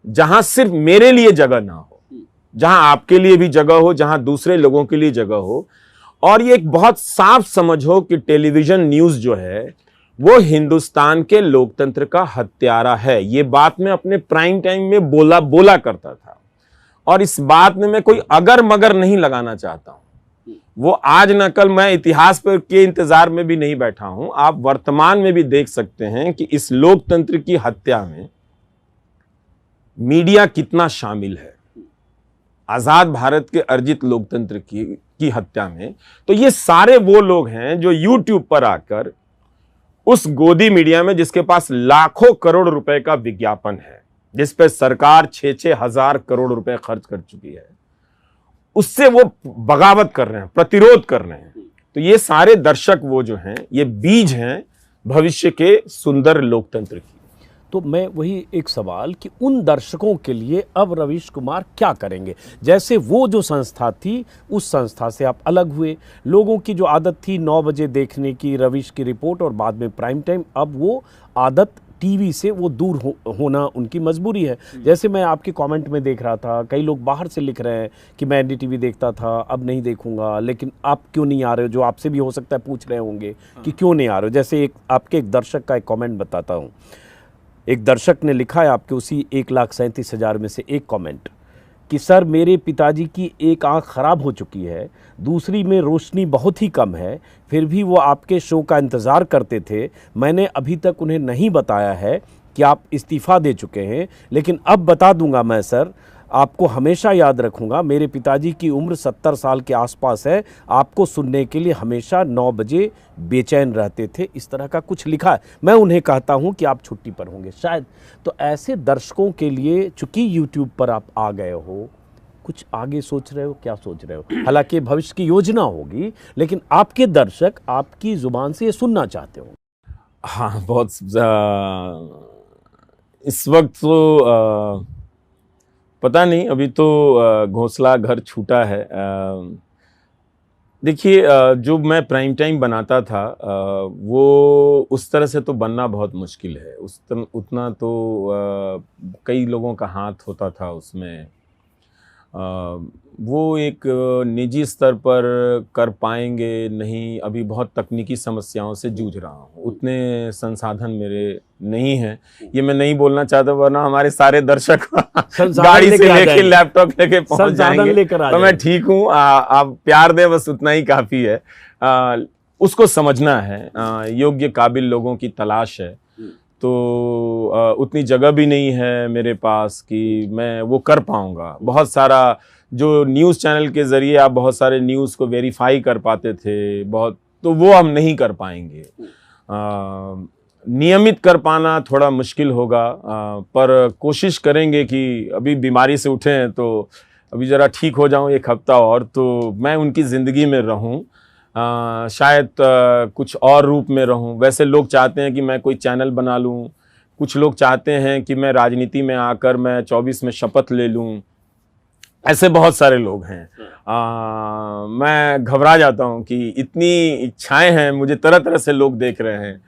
जहां सिर्फ मेरे लिए जगह ना हो, जहां आपके लिए भी जगह हो, जहां दूसरे लोगों के लिए जगह हो। और ये एक बहुत साफ समझ हो कि टेलीविजन न्यूज जो है वो हिंदुस्तान के लोकतंत्र का हत्यारा है। ये बात मैं अपने प्राइम टाइम में बोला करता था, और इस बात में मैं कोई अगर मगर नहीं लगाना चाहता हूं। वो आज न कल, मैं इतिहास पर के इंतजार में भी नहीं बैठा हूं। आप वर्तमान में भी देख सकते हैं कि इस लोकतंत्र की हत्या में मीडिया कितना शामिल है, आजाद भारत के अर्जित लोकतंत्र की हत्या में। तो ये सारे वो लोग हैं जो यूट्यूब पर आकर उस गोदी मीडिया में, जिसके पास लाखों करोड़ रुपए का विज्ञापन है, जिस पे सरकार 6-6 हजार करोड़ रुपए खर्च कर चुकी है, उससे वो बगावत कर रहे हैं, प्रतिरोध कर रहे हैं। तो ये सारे दर्शक वो जो हैं, ये बीज हैं भविष्य के सुंदर लोकतंत्र की। तो मैं वही एक सवाल कि उन दर्शकों के लिए अब रवीश कुमार क्या करेंगे? जैसे वो जो संस्था थी, उस संस्था से आप अलग हुए, लोगों की जो आदत थी 9 बजे देखने की रवीश की रिपोर्ट और बाद में प्राइम टाइम, अब वो आदत टीवी से वो दूर होना उनकी मजबूरी है। जैसे मैं आपके कमेंट में देख रहा था, कई लोग बाहर से लिख रहे हैं कि मैं एनडीटीवी देखता था, अब नहीं देखूंगा, लेकिन आप क्यों नहीं आ रहे हो? जो आपसे भी हो सकता है पूछ रहे होंगे कि क्यों नहीं आ रहे हो। जैसे आपके एक दर्शक का एक कमेंट बताता हूँ। एक दर्शक ने लिखा है आपके उसी 1,37,000 में से एक कमेंट कि सर मेरे पिताजी की एक आंख खराब हो चुकी है, दूसरी में रोशनी बहुत ही कम है, फिर भी वो आपके शो का इंतज़ार करते थे। मैंने अभी तक उन्हें नहीं बताया है कि आप इस्तीफ़ा दे चुके हैं, लेकिन अब बता दूंगा मैं सर, आपको हमेशा याद रखूंगा। मेरे पिताजी की उम्र 70 साल के आसपास है, आपको सुनने के लिए हमेशा 9 बजे बेचैन रहते थे। इस तरह का कुछ लिखा है। मैं उन्हें कहता हूं कि आप छुट्टी पर होंगे शायद। तो ऐसे दर्शकों के लिए, चूंकि यूट्यूब पर आप आ गए हो, कुछ आगे सोच रहे हो, क्या सोच रहे हो? हालांकि भविष्य की योजना होगी, लेकिन आपके दर्शक आपकी जुबान से ये सुनना चाहते हो। हाँ, बहुत इस वक्त तो पता नहीं, अभी तो घोंसला घर छूटा है। देखिए, जो मैं प्राइम टाइम बनाता था, वो उस तरह से तो बनना बहुत मुश्किल है। उतना तो कई लोगों का हाथ होता था उसमें। वो एक निजी स्तर पर कर पाएंगे नहीं, अभी बहुत तकनीकी समस्याओं से जूझ रहा हूँ, उतने संसाधन मेरे नहीं हैं। ये मैं नहीं बोलना चाहता, वरना हमारे सारे दर्शक गाड़ी से लेके लैपटॉप लेके पहुंच जाएंगे। तो मैं ठीक हूँ, आप प्यार दे, बस उतना ही काफी है। उसको समझना है, योग्य काबिल लोगों की तलाश है। तो उतनी जगह भी नहीं है मेरे पास कि मैं वो कर पाऊंगा। बहुत सारा जो न्यूज़ चैनल के ज़रिए आप बहुत सारे न्यूज़ को वेरीफाई कर पाते थे, बहुत, तो वो हम नहीं कर पाएंगे। नियमित कर पाना थोड़ा मुश्किल होगा, पर कोशिश करेंगे कि अभी बीमारी से उठे हैं तो अभी ज़रा ठीक हो जाऊं, एक हफ्ता और तो मैं उनकी ज़िंदगी में रहूं। शायद कुछ और रूप में रहूं। वैसे लोग चाहते हैं कि मैं कोई चैनल बना लूं, कुछ लोग चाहते हैं कि मैं राजनीति में आकर मैं 24 में शपथ ले लूं। ऐसे बहुत सारे लोग हैं। मैं घबरा जाता हूं कि इतनी इच्छाएं हैं मुझे, तरह तरह से लोग देख रहे हैं।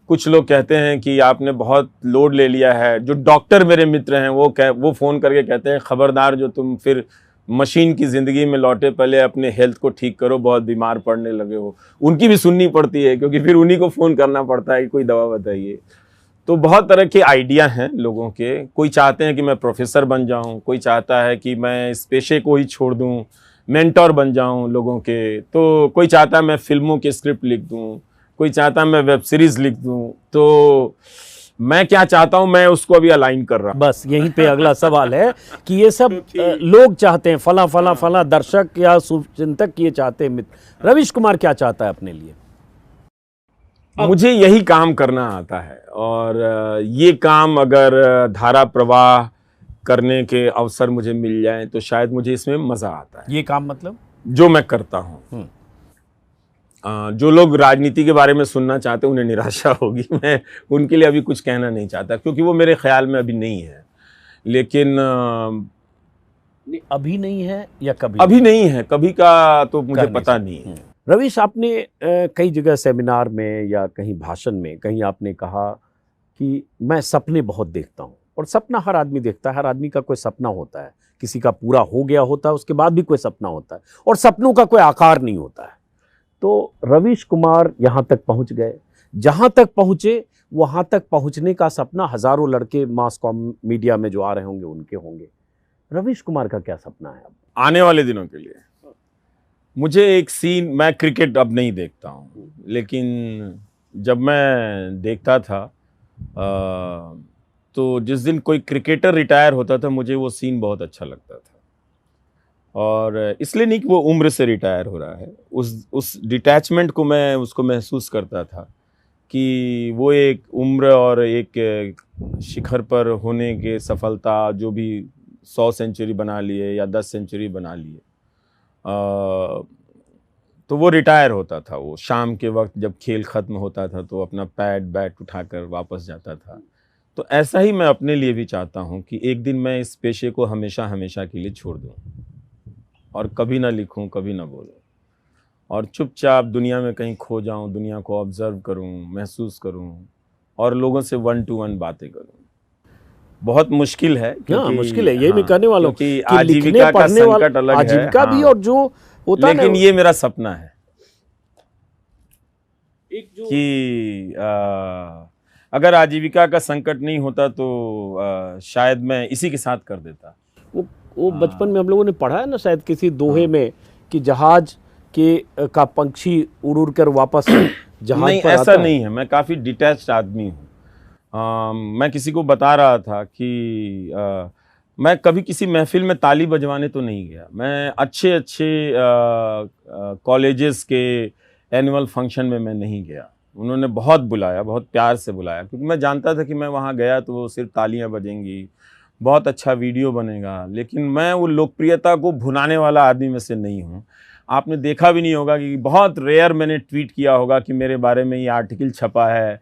कुछ लोग कहते हैं कि आपने बहुत लोड ले लिया है। जो डॉक्टर मेरे मित्र हैं वो फ़ोन करके कहते हैं, खबरदार, जो तुम फिर मशीन की ज़िंदगी में लौटे, पहले अपने हेल्थ को ठीक करो, बहुत बीमार पड़ने लगे हो। उनकी भी सुननी पड़ती है, क्योंकि फिर उन्हीं को फ़ोन करना पड़ता है कि कोई दवा बताइए। तो बहुत तरह के आइडिया हैं लोगों के। कोई चाहते हैं कि मैं प्रोफेसर बन जाऊं, कोई चाहता है कि मैं इस पेशे को ही छोड़ दूं, मेंटोर बन जाऊं लोगों के। तो कोई चाहता है मैं फिल्मों के स्क्रिप्ट लिख दूं, कोई चाहता है मैं वेब सीरीज़ लिख दूं। तो मैं क्या चाहता हूं, मैं उसको अभी अलाइन कर रहा हूं। बस यहीं पे अगला सवाल है कि ये सब लोग चाहते हैं, फला फला फला दर्शक या शुभचिंतक ये चाहते हैं। मित्र रवीश कुमार क्या चाहता है अपने लिए? मुझे यही काम करना आता है, और ये काम अगर धारा प्रवाह करने के अवसर मुझे मिल जाए तो शायद मुझे इसमें मजा आता है। ये काम मतलब जो मैं करता हूँ। जो लोग राजनीति के बारे में सुनना चाहते हैं उन्हें निराशा होगी। मैं उनके लिए अभी कुछ कहना नहीं चाहता, क्योंकि वो मेरे ख्याल में अभी नहीं है। लेकिन अभी नहीं है या कभी? अभी नहीं है, कभी का तो मुझे पता नहीं है। रवीश, आपने कई जगह सेमिनार में या कहीं भाषण में कहीं आपने कहा कि मैं सपने बहुत देखता हूँ। और सपना हर आदमी देखता है, हर आदमी का कोई सपना होता है। किसी का पूरा हो गया होता है, उसके बाद भी कोई सपना होता है, और सपनों का कोई आकार नहीं होता है। तो रवीश कुमार यहाँ तक पहुँच गए, जहाँ तक पहुँचे वहाँ तक पहुँचने का सपना हजारों लड़के मास मीडिया में जो आ रहे होंगे उनके होंगे। रवीश कुमार का क्या सपना है अब आने वाले दिनों के लिए? मुझे एक सीन, मैं क्रिकेट अब नहीं देखता हूँ, लेकिन जब मैं देखता था तो जिस दिन कोई क्रिकेटर रिटायर होता था मुझे वो सीन बहुत अच्छा लगता था। और इसलिए नहीं कि वो उम्र से रिटायर हो रहा है, उस डिटैचमेंट को मैं उसको महसूस करता था कि वो एक उम्र और एक शिखर पर होने के सफलता, जो भी 100 सेंचुरी बना लिए या 10 सेंचुरी बना लिए, तो वो रिटायर होता था। वो शाम के वक्त जब खेल ख़त्म होता था तो अपना पैड बैट उठाकर वापस जाता था। तो ऐसा ही मैं अपने लिए भी चाहता हूँ कि एक दिन मैं इस पेशे को हमेशा हमेशा के लिए छोड़ दूँ, और कभी ना लिखूँ, कभी ना बोलूँ, और चुपचाप दुनिया में कहीं खो जाऊँ, दुनिया को ऑब्जर्व करूँ, महसूस करूँ, और लोगों से 1 to 1 बातें करूँ। बहुत मुश्किल है, क्योंकि मुश्किल है, यही मैं कहने वाला हूँ कि आजीविका का संकट अलग है, आजीविका भी, और जो होता है, लेकिन ये मेरा सपना है कि अगर आजीविका का संकट नहीं होता तो शायद मैं इसी के साथ कर देता। वो बचपन में हम लोगों ने पढ़ा है ना शायद किसी दोहे में कि जहाज के का पंछी उड़ उड़ कर वापस जहाज नहीं, पर ऐसा आता नहीं है। मैं काफ़ी डिटैच्ड आदमी हूँ। मैं किसी को बता रहा था कि मैं कभी किसी महफिल में ताली बजवाने तो नहीं गया। मैं अच्छे अच्छे कॉलेजेस के एनुअल फंक्शन में मैं नहीं गया। उन्होंने बहुत बुलाया, बहुत प्यार से बुलाया, क्योंकि मैं जानता था कि मैं वहाँ गया तो वो सिर्फ तालियां बजेंगी, बहुत अच्छा वीडियो बनेगा। लेकिन मैं वो लोकप्रियता को भुनाने वाला आदमी में से नहीं हूँ। आपने देखा भी नहीं होगा कि बहुत रेयर मैंने ट्वीट किया होगा कि मेरे बारे में ये आर्टिकल छपा है,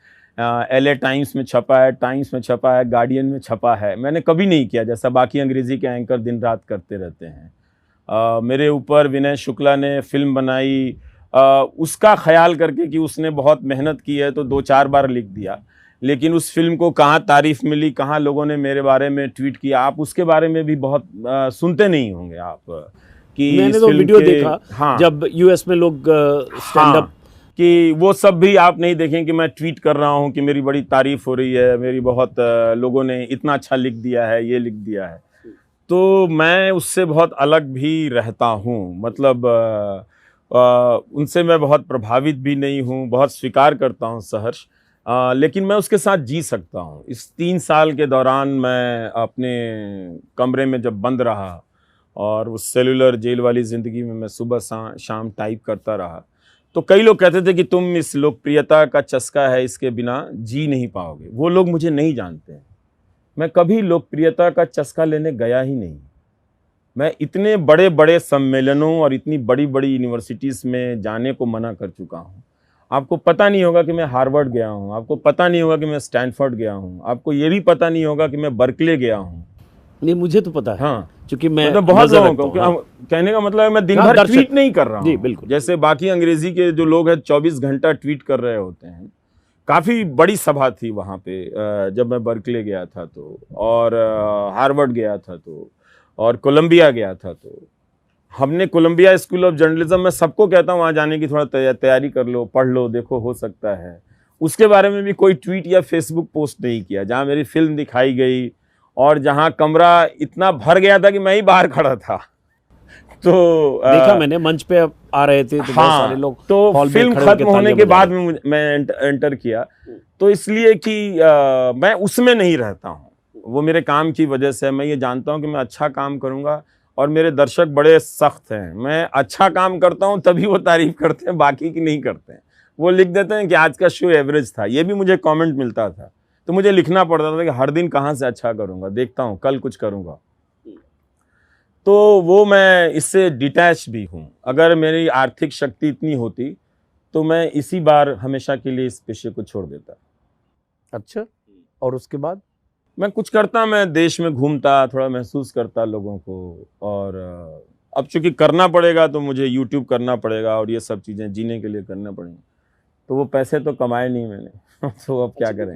LA टाइम्स में छपा है, टाइम्स में छपा है, गार्डियन में छपा है। मैंने कभी नहीं किया, जैसा बाकी अंग्रेज़ी के एंकर दिन रात करते रहते हैं। मेरे ऊपर विनय शुक्ला ने फिल्म बनाई, उसका ख्याल करके कि उसने बहुत मेहनत की है तो 2-4 बार लिख दिया। लेकिन उस फिल्म को कहाँ तारीफ़ मिली, कहाँ लोगों ने मेरे बारे में ट्वीट किया, आप उसके बारे में भी बहुत सुनते नहीं होंगे आप कि मैंने इस तो फिल्म वीडियो के, देखा हाँ, जब यूएस में लोग स्टैंड अप, कि वो सब भी आप नहीं देखें कि मैं ट्वीट कर रहा हूँ कि मेरी बड़ी तारीफ हो रही है, मेरी बहुत लोगों ने इतना अच्छा लिख दिया है, ये लिख दिया है। तो मैं उससे बहुत अलग भी रहता हूँ। मतलब उनसे मैं बहुत प्रभावित भी नहीं हूँ, बहुत स्वीकार करता हूँ सहर्ष। लेकिन मैं उसके साथ जी सकता हूँ। इस 3 साल के दौरान मैं अपने कमरे में जब बंद रहा और उस सेलुलर जेल वाली ज़िंदगी में मैं सुबह शाम टाइप करता रहा, तो कई लोग कहते थे कि तुम इस लोकप्रियता का चस्का है, इसके बिना जी नहीं पाओगे। वो लोग मुझे नहीं जानते हैं। मैं कभी लोकप्रियता का चस्का लेने गया ही नहीं। मैं इतने बड़े बड़े सम्मेलनों और इतनी बड़ी बड़ी यूनिवर्सिटीज़ में जाने को मना कर चुका हूँ। आपको पता नहीं होगा कि मैं हार्वर्ड गया हूँ, आपको पता नहीं होगा कि मैं स्टैनफोर्ड गया हूँ, आपको ये भी पता नहीं होगा कि मैं बर्कले गया हूँ। नहीं मुझे तो पता है, हाँ, क्योंकि मैं मतलब बहुत नजर लोगों रखता को हूँ, हाँ। कहने का मतलब है मैं दिन हाँ, भर दर्शक। ट्वीट नहीं कर रहा जी हूँ। बिल्कुल। जैसे बाकी अंग्रेजी के जो लोग हैं 24 घंटा ट्वीट कर रहे होते हैं। काफ़ी बड़ी सभा थी वहाँ पे जब मैं बर्कले गया था तो, और हार्वर्ड गया था तो, और कोलंबिया गया था तो। हमने कोलंबिया स्कूल ऑफ जर्नलिज्म में सबको कहता हूँ वहाँ जाने की थोड़ा तैयारी कर लो, पढ़ लो, देखो हो सकता है। उसके बारे में भी कोई ट्वीट या फेसबुक पोस्ट नहीं किया। जहाँ मेरी फिल्म दिखाई गई और जहाँ कमरा इतना भर गया था कि मैं ही बाहर खड़ा था। तो देखा मैंने, मंच पे आ रहे थे तो बहुत सारे लोग तो हॉल में फिल्म खड़े होकर खत्म होने तालियां के बजा बाद रहे में मैं एंटर किया, तो इसलिए कि मैं उसमें नहीं रहता हूँ। वो मेरे काम की वजह से मैं ये जानता हूँ कि मैं अच्छा काम करूँगा, और मेरे दर्शक बड़े सख्त हैं। मैं अच्छा काम करता हूँ तभी वो तारीफ करते हैं, बाकी की नहीं करते हैं। वो लिख देते हैं कि आज का शो एवरेज था। ये भी मुझे कमेंट मिलता था, तो मुझे लिखना पड़ता था कि हर दिन कहाँ से अच्छा करूँगा, देखता हूँ कल कुछ करूँगा। तो वो मैं इससे डिटैच भी हूँ। अगर मेरी आर्थिक शक्ति इतनी होती तो मैं इसी बार हमेशा के लिए इस पेशे को छोड़ देता। अच्छा, और उसके बाद मैं कुछ करता, मैं देश में घूमता, थोड़ा महसूस करता लोगों को। और अब चूंकि करना पड़ेगा तो मुझे यूट्यूब करना पड़ेगा और ये सब चीज़ें जीने के लिए करना पड़ेंगी। तो वो पैसे तो कमाए नहीं मैंने तो अब क्या करें।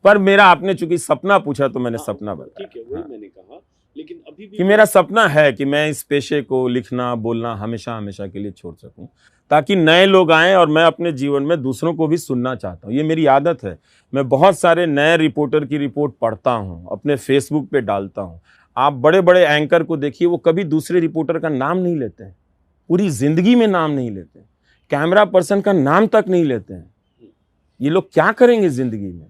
पर मेरा, आपने चूंकि सपना पूछा तो मैंने सपना बताया। ठीक है, वही मैंने कहा। लेकिन अभी भी कि मेरा सपना है कि मैं इस पेशे को, लिखना बोलना, हमेशा हमेशा के लिए छोड़ सकूं, ताकि नए लोग आएं। और मैं अपने जीवन में दूसरों को भी सुनना चाहता हूं, ये मेरी आदत है। मैं बहुत सारे नए रिपोर्टर की रिपोर्ट पढ़ता हूं, अपने फेसबुक पे डालता हूं। आप बड़े बड़े एंकर को देखिए, वो कभी दूसरे रिपोर्टर का नाम नहीं लेते हैं, पूरी जिंदगी में नाम नहीं लेते, कैमरा पर्सन का नाम तक नहीं लेते हैं। ये लोग क्या करेंगे जिंदगी में?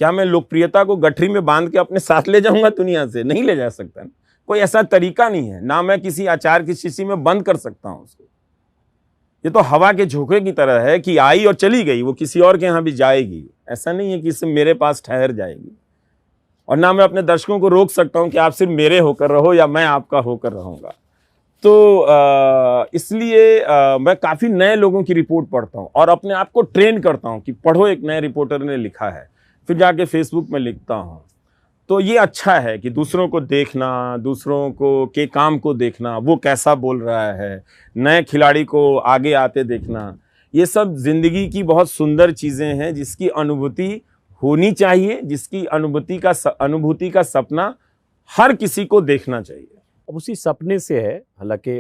क्या मैं लोकप्रियता को गठरी में बांध के अपने साथ ले जाऊंगा दुनिया से? नहीं ले जा सकता। कोई ऐसा तरीका नहीं है, ना मैं किसी आचार की शीशी में बंद कर सकता हूं उसको। ये तो हवा के झोंके की तरह है कि आई और चली गई, वो किसी और के यहां भी जाएगी। ऐसा नहीं है कि इससे मेरे पास ठहर जाएगी। और ना मैं अपने दर्शकों को रोक सकता हूं कि आप सिर्फ मेरे होकर रहो या मैं आपका होकर रहूंगा। तो इसलिए मैं काफी नए लोगों की रिपोर्ट पढ़ता हूं और अपने आप को ट्रेन करता हूं कि पढ़ो, एक नए रिपोर्टर ने लिखा है, फिर जाके फेसबुक में लिखता हूं। तो ये अच्छा है कि दूसरों को देखना, दूसरों को के काम को देखना, वो कैसा बोल रहा है, नए खिलाड़ी को आगे आते देखना। ये सब जिंदगी की बहुत सुंदर चीज़ें हैं जिसकी अनुभूति होनी चाहिए, जिसकी अनुभूति का सपना हर किसी को देखना चाहिए। अब उसी सपने से है, हालांकि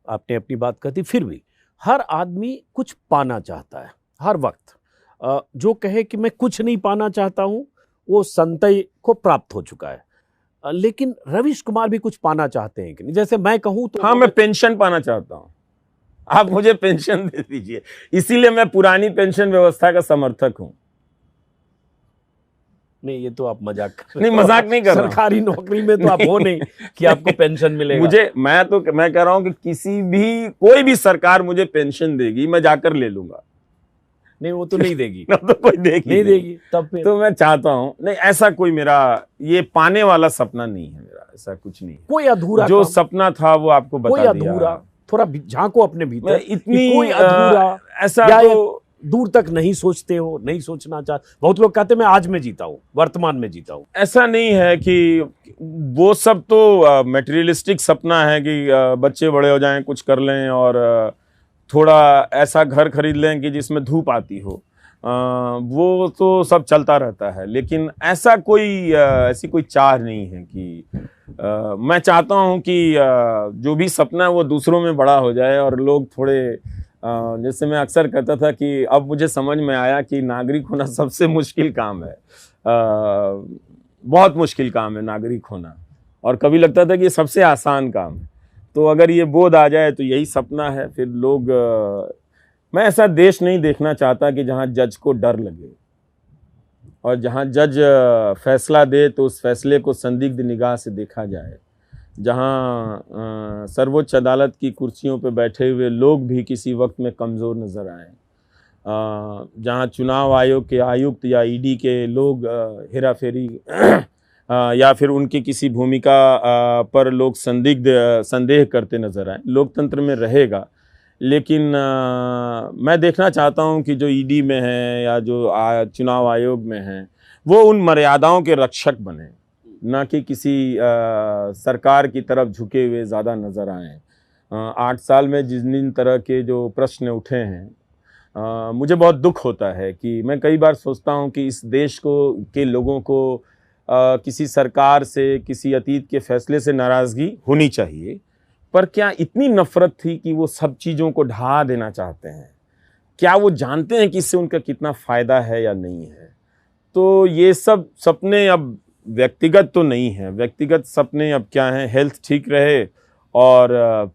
आपने अपनी बात कर दी, फिर भी हर आदमी कुछ पाना चाहता है हर वक्त। जो कहे कि मैं कुछ नहीं पाना चाहता हूँ, वो संतय को प्राप्त हो चुका है। लेकिन रवीश कुमार भी कुछ पाना चाहते हैं कि नहीं? जैसे मैं कहूं तो हाँ, मैं पेंशन पाना चाहता हूँ, आप मुझे पेंशन दे दीजिए, इसीलिए मैं पुरानी पेंशन व्यवस्था का समर्थक हूँ। नहीं, ये तो आप मजाक कर रहे नहीं, हो। मजाक नहीं कर रहा हूं। सरकारी नौकरी में तो आप हो नहीं कि आपको पेंशन मिलेगा। मैं कह रहा हूं कि कोई भी सरकार मुझे पेंशन देगी, मैं जाकर ले लूंगा। नहीं, वो तो नहीं देगी। ना तो कोई देगी नहीं देगी, तब फिर तो मैं चाहता हूं, नहीं, ऐसा कोई मेरा ये पाने वाला सपना नहीं है मेरा, ऐसा कुछ नहीं है। कोई अधूरा जो काम, सपना था वो आपको कोई बता दिया। अधूरा, थोड़ा झांको अपने भीतर। मैं इतनी कोई अधूरा ऐसा या तो दूर तक नहीं सोचते हो, नहीं सोचना चाहते। बहुत लोग कहते हैं मैं आज में जीता हूं, वर्तमान में जीता हूं। ऐसा नहीं है कि वो सब तो मटेरियलिस्टिक सपना है कि बच्चे बड़े हो जाएं, कुछ कर लें और थोड़ा ऐसा घर खरीद लें कि जिसमें धूप आती हो। वो तो सब चलता रहता है, लेकिन ऐसा ऐसी कोई चाह नहीं है कि मैं चाहता हूं कि जो भी सपना है वो दूसरों में बड़ा हो जाए और लोग थोड़े जैसे मैं अक्सर कहता था कि अब मुझे समझ में आया कि नागरिक होना सबसे मुश्किल काम है, बहुत मुश्किल काम है नागरिक होना, और कभी लगता था कि ये सबसे आसान काम है। तो अगर ये बोध आ जाए तो यही सपना है। फिर लोग मैं ऐसा देश नहीं देखना चाहता कि जहाँ जज को डर लगे, और जहाँ जज फैसला दे तो उस फैसले को संदिग्ध निगाह से देखा जाए, जहाँ सर्वोच्च अदालत की कुर्सियों पर बैठे हुए लोग भी किसी वक्त में कमज़ोर नज़र आएँ, जहाँ चुनाव आयोग के आयुक्त या ईडी के लोग हेरा फेरी या फिर उनकी किसी भूमिका पर लोग संदेह करते नज़र आए। लोकतंत्र में रहेगा, लेकिन मैं देखना चाहता हूं कि जो ईडी में है या जो चुनाव आयोग में है वो उन मर्यादाओं के रक्षक बने, ना कि किसी सरकार की तरफ झुके हुए ज़्यादा नज़र आएँ। 8 साल में जिन तरह के जो प्रश्न उठे हैं, मुझे बहुत दुख होता है कि मैं कई बार सोचता हूं कि इस देश के लोगों को किसी सरकार से, किसी अतीत के फैसले से नाराज़गी होनी चाहिए, पर क्या इतनी नफ़रत थी कि वो सब चीज़ों को ढहा देना चाहते हैं? क्या वो जानते हैं कि इससे उनका कितना फ़ायदा है या नहीं है? तो ये सब सपने अब व्यक्तिगत तो नहीं है, व्यक्तिगत सपने अब क्या हैं, हेल्थ ठीक रहे और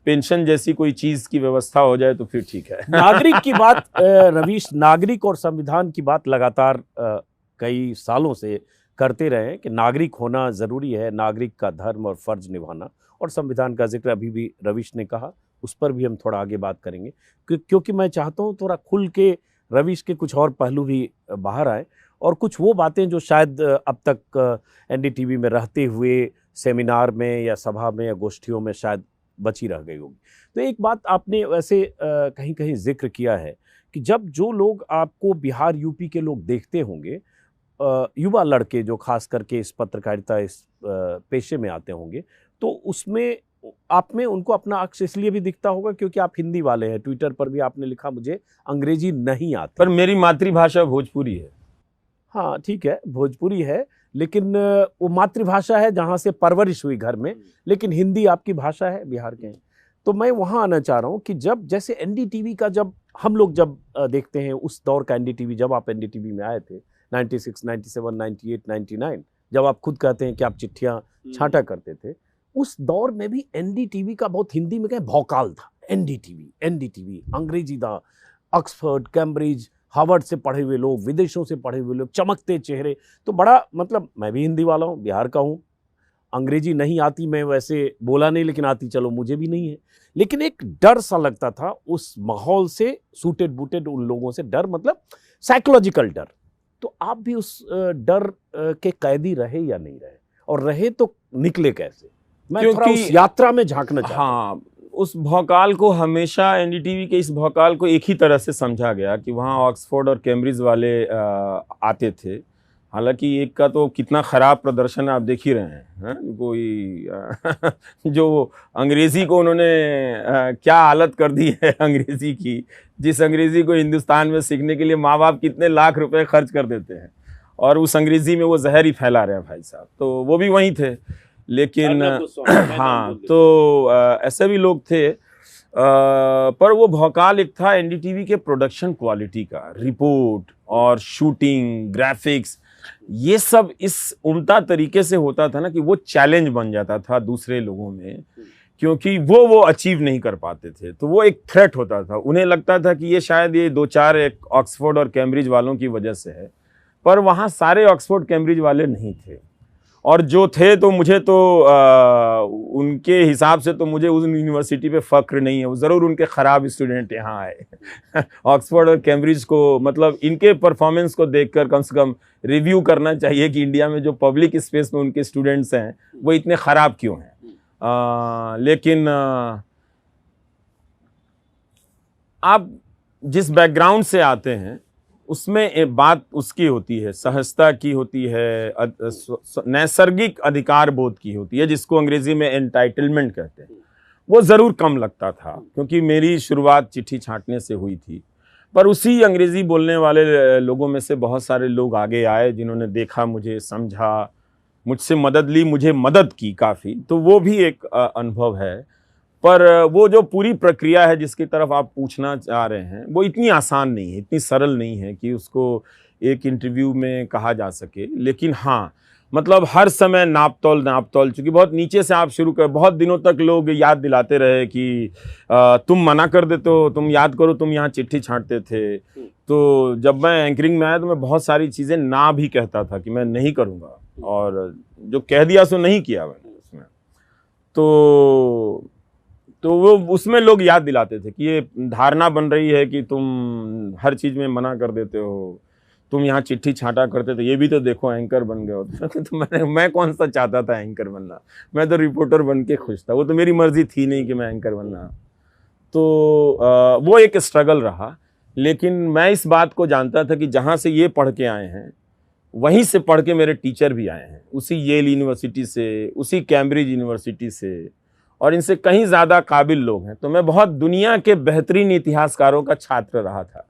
पेंशन जैसी कोई चीज़ की व्यवस्था हो जाए तो फिर ठीक है। नागरिक की बात रवीश, नागरिक और संविधान की बात लगातार कई सालों से करते रहे हैं कि नागरिक होना ज़रूरी है, नागरिक का धर्म और फ़र्ज निभाना, और संविधान का जिक्र अभी भी रवीश ने कहा, उस पर भी हम थोड़ा आगे बात करेंगे क्योंकि मैं चाहता हूँ थोड़ा खुल के रवीश के कुछ और पहलू भी बाहर आए, और कुछ वो बातें जो शायद अब तक एनडीटीवी में रहते हुए सेमिनार में या सभा में या गोष्ठियों में शायद बची रह गई होगी। तो एक बात आपने वैसे कहीं कहीं जिक्र किया है कि जब जो लोग आपको बिहार यूपी के लोग देखते होंगे, युवा लड़के जो खास करके इस पत्रकारिता इस पेशे में आते होंगे, तो उसमें आप में उनको अपना अक्स इसलिए भी दिखता होगा क्योंकि आप हिंदी वाले हैं। ट्विटर पर भी आपने लिखा मुझे अंग्रेजी नहीं आती, पर मेरी मातृभाषा भोजपुरी है। हाँ ठीक है, भोजपुरी है, लेकिन वो मातृभाषा है जहाँ से परवरिश हुई घर में, लेकिन हिंदी आपकी भाषा है, बिहार के हैं। तो मैं वहाँ आना चाह रहा हूँ कि जब जैसे एनडीटीवी का जब हम लोग देखते हैं उस दौर का एनडीटीवी, जब आप एनडीटीवी में आए थे 96, 97, 98, 99, जब आप खुद कहते हैं कि आप चिट्ठियाँ छांटा करते थे, उस दौर में भी एनडीटीवी का बहुत हिंदी में भौकाल था। एनडीटीवी अंग्रेजी था, ऑक्सफोर्ड, कैम्ब्रिज, हार्वर्ड से पढ़े हुए लोग, विदेशों से पढ़े हुए लोग, चमकते चेहरे। तो बड़ा मतलब मैं भी हिंदी वाला हूँ, बिहार का हूँ, अंग्रेजी नहीं आती, मैं वैसे बोला नहीं, लेकिन आती चलो मुझे भी नहीं है, लेकिन एक डर सा लगता था उस माहौल से, सूटेड बूटेड उन लोगों से डर, मतलब साइकोलॉजिकल डर। तो आप भी उस डर के कैदी रहे या नहीं रहे, और रहे तो निकले कैसे? मैं थोड़ा उस यात्रा में झांकना चाहता हूं। हाँ, उस भौकाल को हमेशा एनडीटीवी के इस भौकाल को एक ही तरह से समझा गया कि वहाँ ऑक्सफोर्ड और कैम्ब्रिज वाले आते थे। हालांकि एक का तो कितना ख़राब प्रदर्शन आप देख ही रहे हैं, कोई जो अंग्रेज़ी को उन्होंने क्या हालत कर दी है अंग्रेज़ी की, जिस अंग्रेज़ी को हिंदुस्तान में सीखने के लिए माँ बाप कितने लाख रुपए खर्च कर देते हैं, और उस अंग्रेज़ी में वो जहर ही फैला रहे हैं भाई साहब। तो वो भी वहीं थे, लेकिन हाँ, तो ऐसे भी लोग थे, पर वो भौकाल एक था एनडीटीवी के प्रोडक्शन क्वालिटी का, रिपोर्ट और शूटिंग, ग्राफिक्स। ये सब इस उम्दा तरीके से होता था ना कि वो चैलेंज बन जाता था दूसरे लोगों में, क्योंकि वो अचीव नहीं कर पाते थे, तो वो एक थ्रेट होता था। उन्हें लगता था कि ये शायद ये 2-4 एक ऑक्सफोर्ड और कैम्ब्रिज वालों की वजह से है, पर वहाँ सारे ऑक्सफोर्ड कैम्ब्रिज वाले नहीं थे, और जो थे तो मुझे तो उनके हिसाब से तो मुझे उस यूनिवर्सिटी पे फ़ख्र नहीं है। वो ज़रूर उनके ख़राब स्टूडेंट यहाँ आए ऑक्सफोर्ड और कैम्ब्रिज को, मतलब इनके परफॉर्मेंस को देखकर कम से कम रिव्यू करना चाहिए कि इंडिया में जो पब्लिक स्पेस में उनके स्टूडेंट्स हैं वो इतने ख़राब क्यों हैं। लेकिन आप जिस बैकग्राउंड से आते हैं उसमें एक बात उसकी होती है, सहजता की होती है, नैसर्गिक अधिकार बोध की होती है, जिसको अंग्रेजी में एंटाइटलमेंट कहते हैं। वो ज़रूर कम लगता था, क्योंकि मेरी शुरुआत चिट्ठी छांटने से हुई थी। पर उसी अंग्रेज़ी बोलने वाले लोगों में से बहुत सारे लोग आगे आए जिन्होंने देखा, मुझे समझा, मुझसे मदद ली, मुझे मदद की काफ़ी, तो वो भी एक अनुभव है। पर वो जो पूरी प्रक्रिया है जिसकी तरफ आप पूछना चाह रहे हैं, वो इतनी आसान नहीं है, इतनी सरल नहीं है कि उसको एक इंटरव्यू में कहा जा सके। लेकिन हाँ, मतलब हर समय नाप तौल, चूँकि बहुत नीचे से आप शुरू कर, बहुत दिनों तक लोग याद दिलाते रहे कि तुम मना कर देते हो, तुम याद करो तुम यहाँ चिट्ठी छांटते थे। तो जब मैं एंकरिंग में आया तो मैं बहुत सारी चीज़ें ना भी कहता था कि मैं नहीं करूँगा, और जो कह दिया सो नहीं किया मैंने उसमें। तो वो उसमें लोग याद दिलाते थे कि ये धारणा बन रही है कि तुम हर चीज़ में मना कर देते हो, तुम यहाँ चिट्ठी छांटा करते थे, ये भी तो देखो एंकर बन गए हो। तो मैं कौन सा चाहता था एंकर बनना, मैं तो रिपोर्टर बन के खुश था, वो तो मेरी मर्जी थी नहीं कि मैं एंकर बनना। तो वो एक स्ट्रगल रहा। लेकिन मैं इस बात को जानता था कि जहाँ से ये पढ़ के आए हैं वहीं से पढ़ के मेरे टीचर भी आए हैं, उसी येल यूनिवर्सिटी से, उसी कैम्ब्रिज यूनिवर्सिटी से, और इनसे कहीं ज़्यादा काबिल लोग हैं। तो मैं बहुत दुनिया के बेहतरीन इतिहासकारों का छात्र रहा था।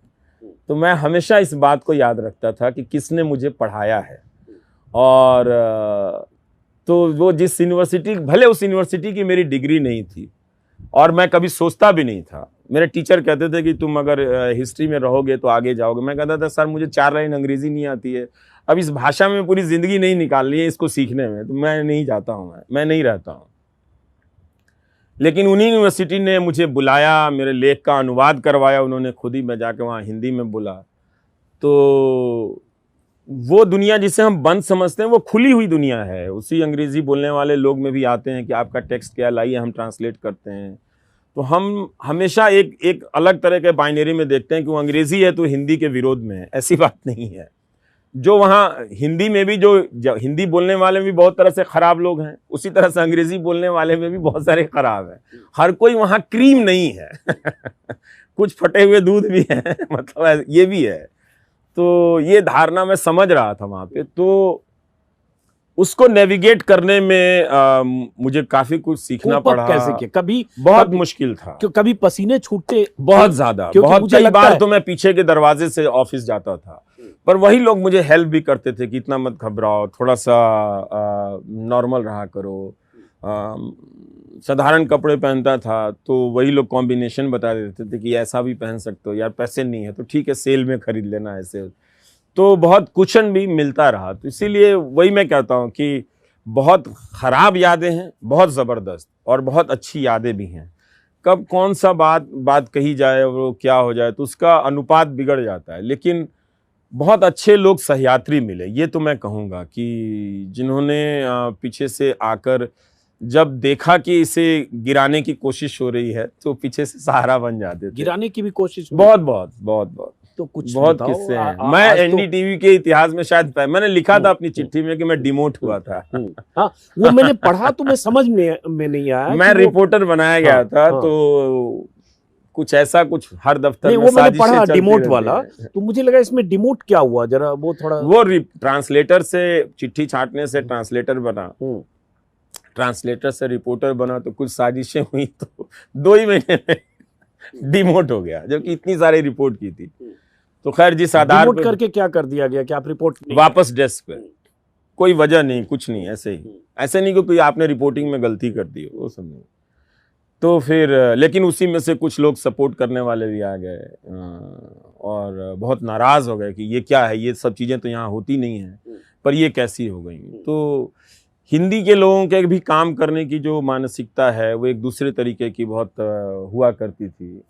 तो मैं हमेशा इस बात को याद रखता था कि किसने मुझे पढ़ाया है। और तो वो जिस यूनिवर्सिटी, भले उस यूनिवर्सिटी की मेरी डिग्री नहीं थी और मैं कभी सोचता भी नहीं था, मेरे टीचर कहते थे कि तुम अगर हिस्ट्री में रहोगे तो आगे जाओगे। मैं कहता था सर मुझे 4 लाइन अंग्रेज़ी नहीं आती है, अब इस भाषा में पूरी ज़िंदगी नहीं निकालनी है इसको सीखने में, तो मैं नहीं जाता हूँ, मैं नहीं रहता हूँ। लेकिन उन्हीं यूनिवर्सिटी ने मुझे बुलाया, मेरे लेख का अनुवाद करवाया उन्होंने खुद ही, मैं जाके वहाँ हिंदी में बोला। तो वो दुनिया जिसे हम बंद समझते हैं वो खुली हुई दुनिया है। उसी अंग्रेज़ी बोलने वाले लोग में भी आते हैं कि आपका टेक्स्ट क्या, लाइए हम ट्रांसलेट करते हैं। तो हम हमेशा एक अलग तरह के बाइनरी में देखते हैं कि वो अंग्रेज़ी है तो हिंदी के विरोध में है, ऐसी बात नहीं है। जो वहाँ हिंदी में भी जो हिंदी बोलने वाले भी बहुत तरह से ख़राब लोग हैं, उसी तरह से अंग्रेज़ी बोलने वाले में भी बहुत सारे ख़राब हैं। हर कोई वहाँ क्रीम नहीं है कुछ फटे हुए दूध भी हैं मतलब ये भी है। तो ये धारणा मैं समझ रहा था वहाँ पे, तो उसको नेविगेट करने में मुझे काफ़ी कुछ सीखना पड़ा। कैसे किया? कभी बहुत मुश्किल था, क्यों कभी पसीने छूटते? बहुत ज़्यादा, बहुत कई बार तो मैं पीछे के दरवाजे से ऑफिस जाता था, पर वही लोग मुझे हेल्प भी करते थे कि इतना मत घबराओ, थोड़ा सा नॉर्मल रहा करो। साधारण कपड़े पहनता था तो वही लोग कॉम्बिनेशन बता देते थे कि ऐसा भी पहन सकते हो, यार पैसे नहीं है तो ठीक है सेल में खरीद लेना, ऐसे। तो बहुत कुशन भी मिलता रहा। तो इसीलिए वही मैं कहता हूँ कि बहुत ख़राब यादें हैं, बहुत ज़बरदस्त, और बहुत अच्छी यादें भी हैं। कब कौन सा बात कही जाए और वो क्या हो जाए तो उसका अनुपात बिगड़ जाता है। लेकिन बहुत अच्छे लोग सहयात्री मिले, ये तो मैं कहूँगा कि जिन्होंने पीछे से आकर जब देखा कि इसे गिराने की कोशिश हो रही है तो पीछे से सहारा बन जाते थे। गिराने की भी कोशिश? बहुत तो कुछ बहुत किस्से हैं। मैं एनडीटीवी के इतिहास में शायद मैंने लिखा था अपनी चिट्ठी में कि मैं डिमोट हुआ था। हाँ, वो मैंने पढ़ा तो मैं समझ में नहीं आया। मैं रिपोर्टर बनाया गया था, तो कुछ ऐसा कुछ हर दफ्तर में वो मैंने पढ़ा डिमोट वाला, है। तो मुझे लगा इसमें डिमोट क्या हुआ, जरा वो थोड़ा। वो ट्रांसलेटर से चिट्ठी छांटने से ट्रांसलेटर बना, ट्रांसलेटर से रिपोर्टर बना, तो कुछ साजिशें हुई तो 2 ही महीने में डिमोट हो गया, जबकि इतनी सारी रिपोर्ट की थी। तो खैर जिस आधार पर करके क्या कर दिया गया कि आप रिपोर्ट वापस डेस्क पे, कोई वजह नहीं, कुछ नहीं, ऐसे ही, ऐसे नहीं कि कोई आपने रिपोर्टिंग में गलती कर दी वो सब नहीं। तो फिर लेकिन उसी में से कुछ लोग सपोर्ट करने वाले भी आ गए और बहुत नाराज़ हो गए कि ये क्या है, ये सब चीज़ें तो यहाँ होती नहीं हैं। पर ये कैसी हो गई। तो हिंदी के लोगों के भी काम करने की जो मानसिकता है वो एक दूसरे तरीके की बहुत हुआ करती थी,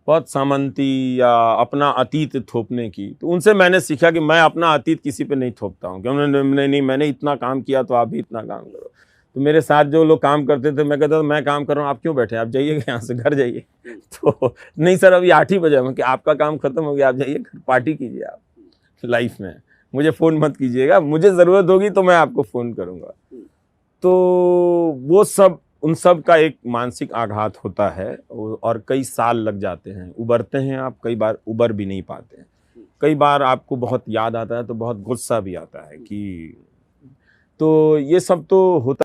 बहुत सामंती या अपना अतीत थोपने की। तो उनसे मैंने सीखा कि मैं अपना अतीत किसी पे नहीं थोपता हूँ, कि उन्होंने नहीं मैंने इतना काम किया तो आप भी इतना काम करो। तो मेरे साथ जो लोग काम करते थे मैं कहता था मैं काम कर रहा हूँ, आप क्यों बैठे, आप जाइएगा यहाँ से, घर जाइए। तो नहीं सर अभी 8 ही बजे, मैं कि आपका काम खत्म हो गया, आप जाइए पार्टी कीजिए आप लाइफ में, मुझे फ़ोन मत कीजिएगा, मुझे ज़रूरत होगी तो मैं आपको फ़ोन करूँगा। तो वो सब उन सब का एक मानसिक आघात होता है और कई साल लग जाते हैं, उबरते हैं आप, कई बार उबर भी नहीं पाते हैं। कई बार आपको बहुत याद आता है तो बहुत गुस्सा भी आता है कि, तो ये सब तो होता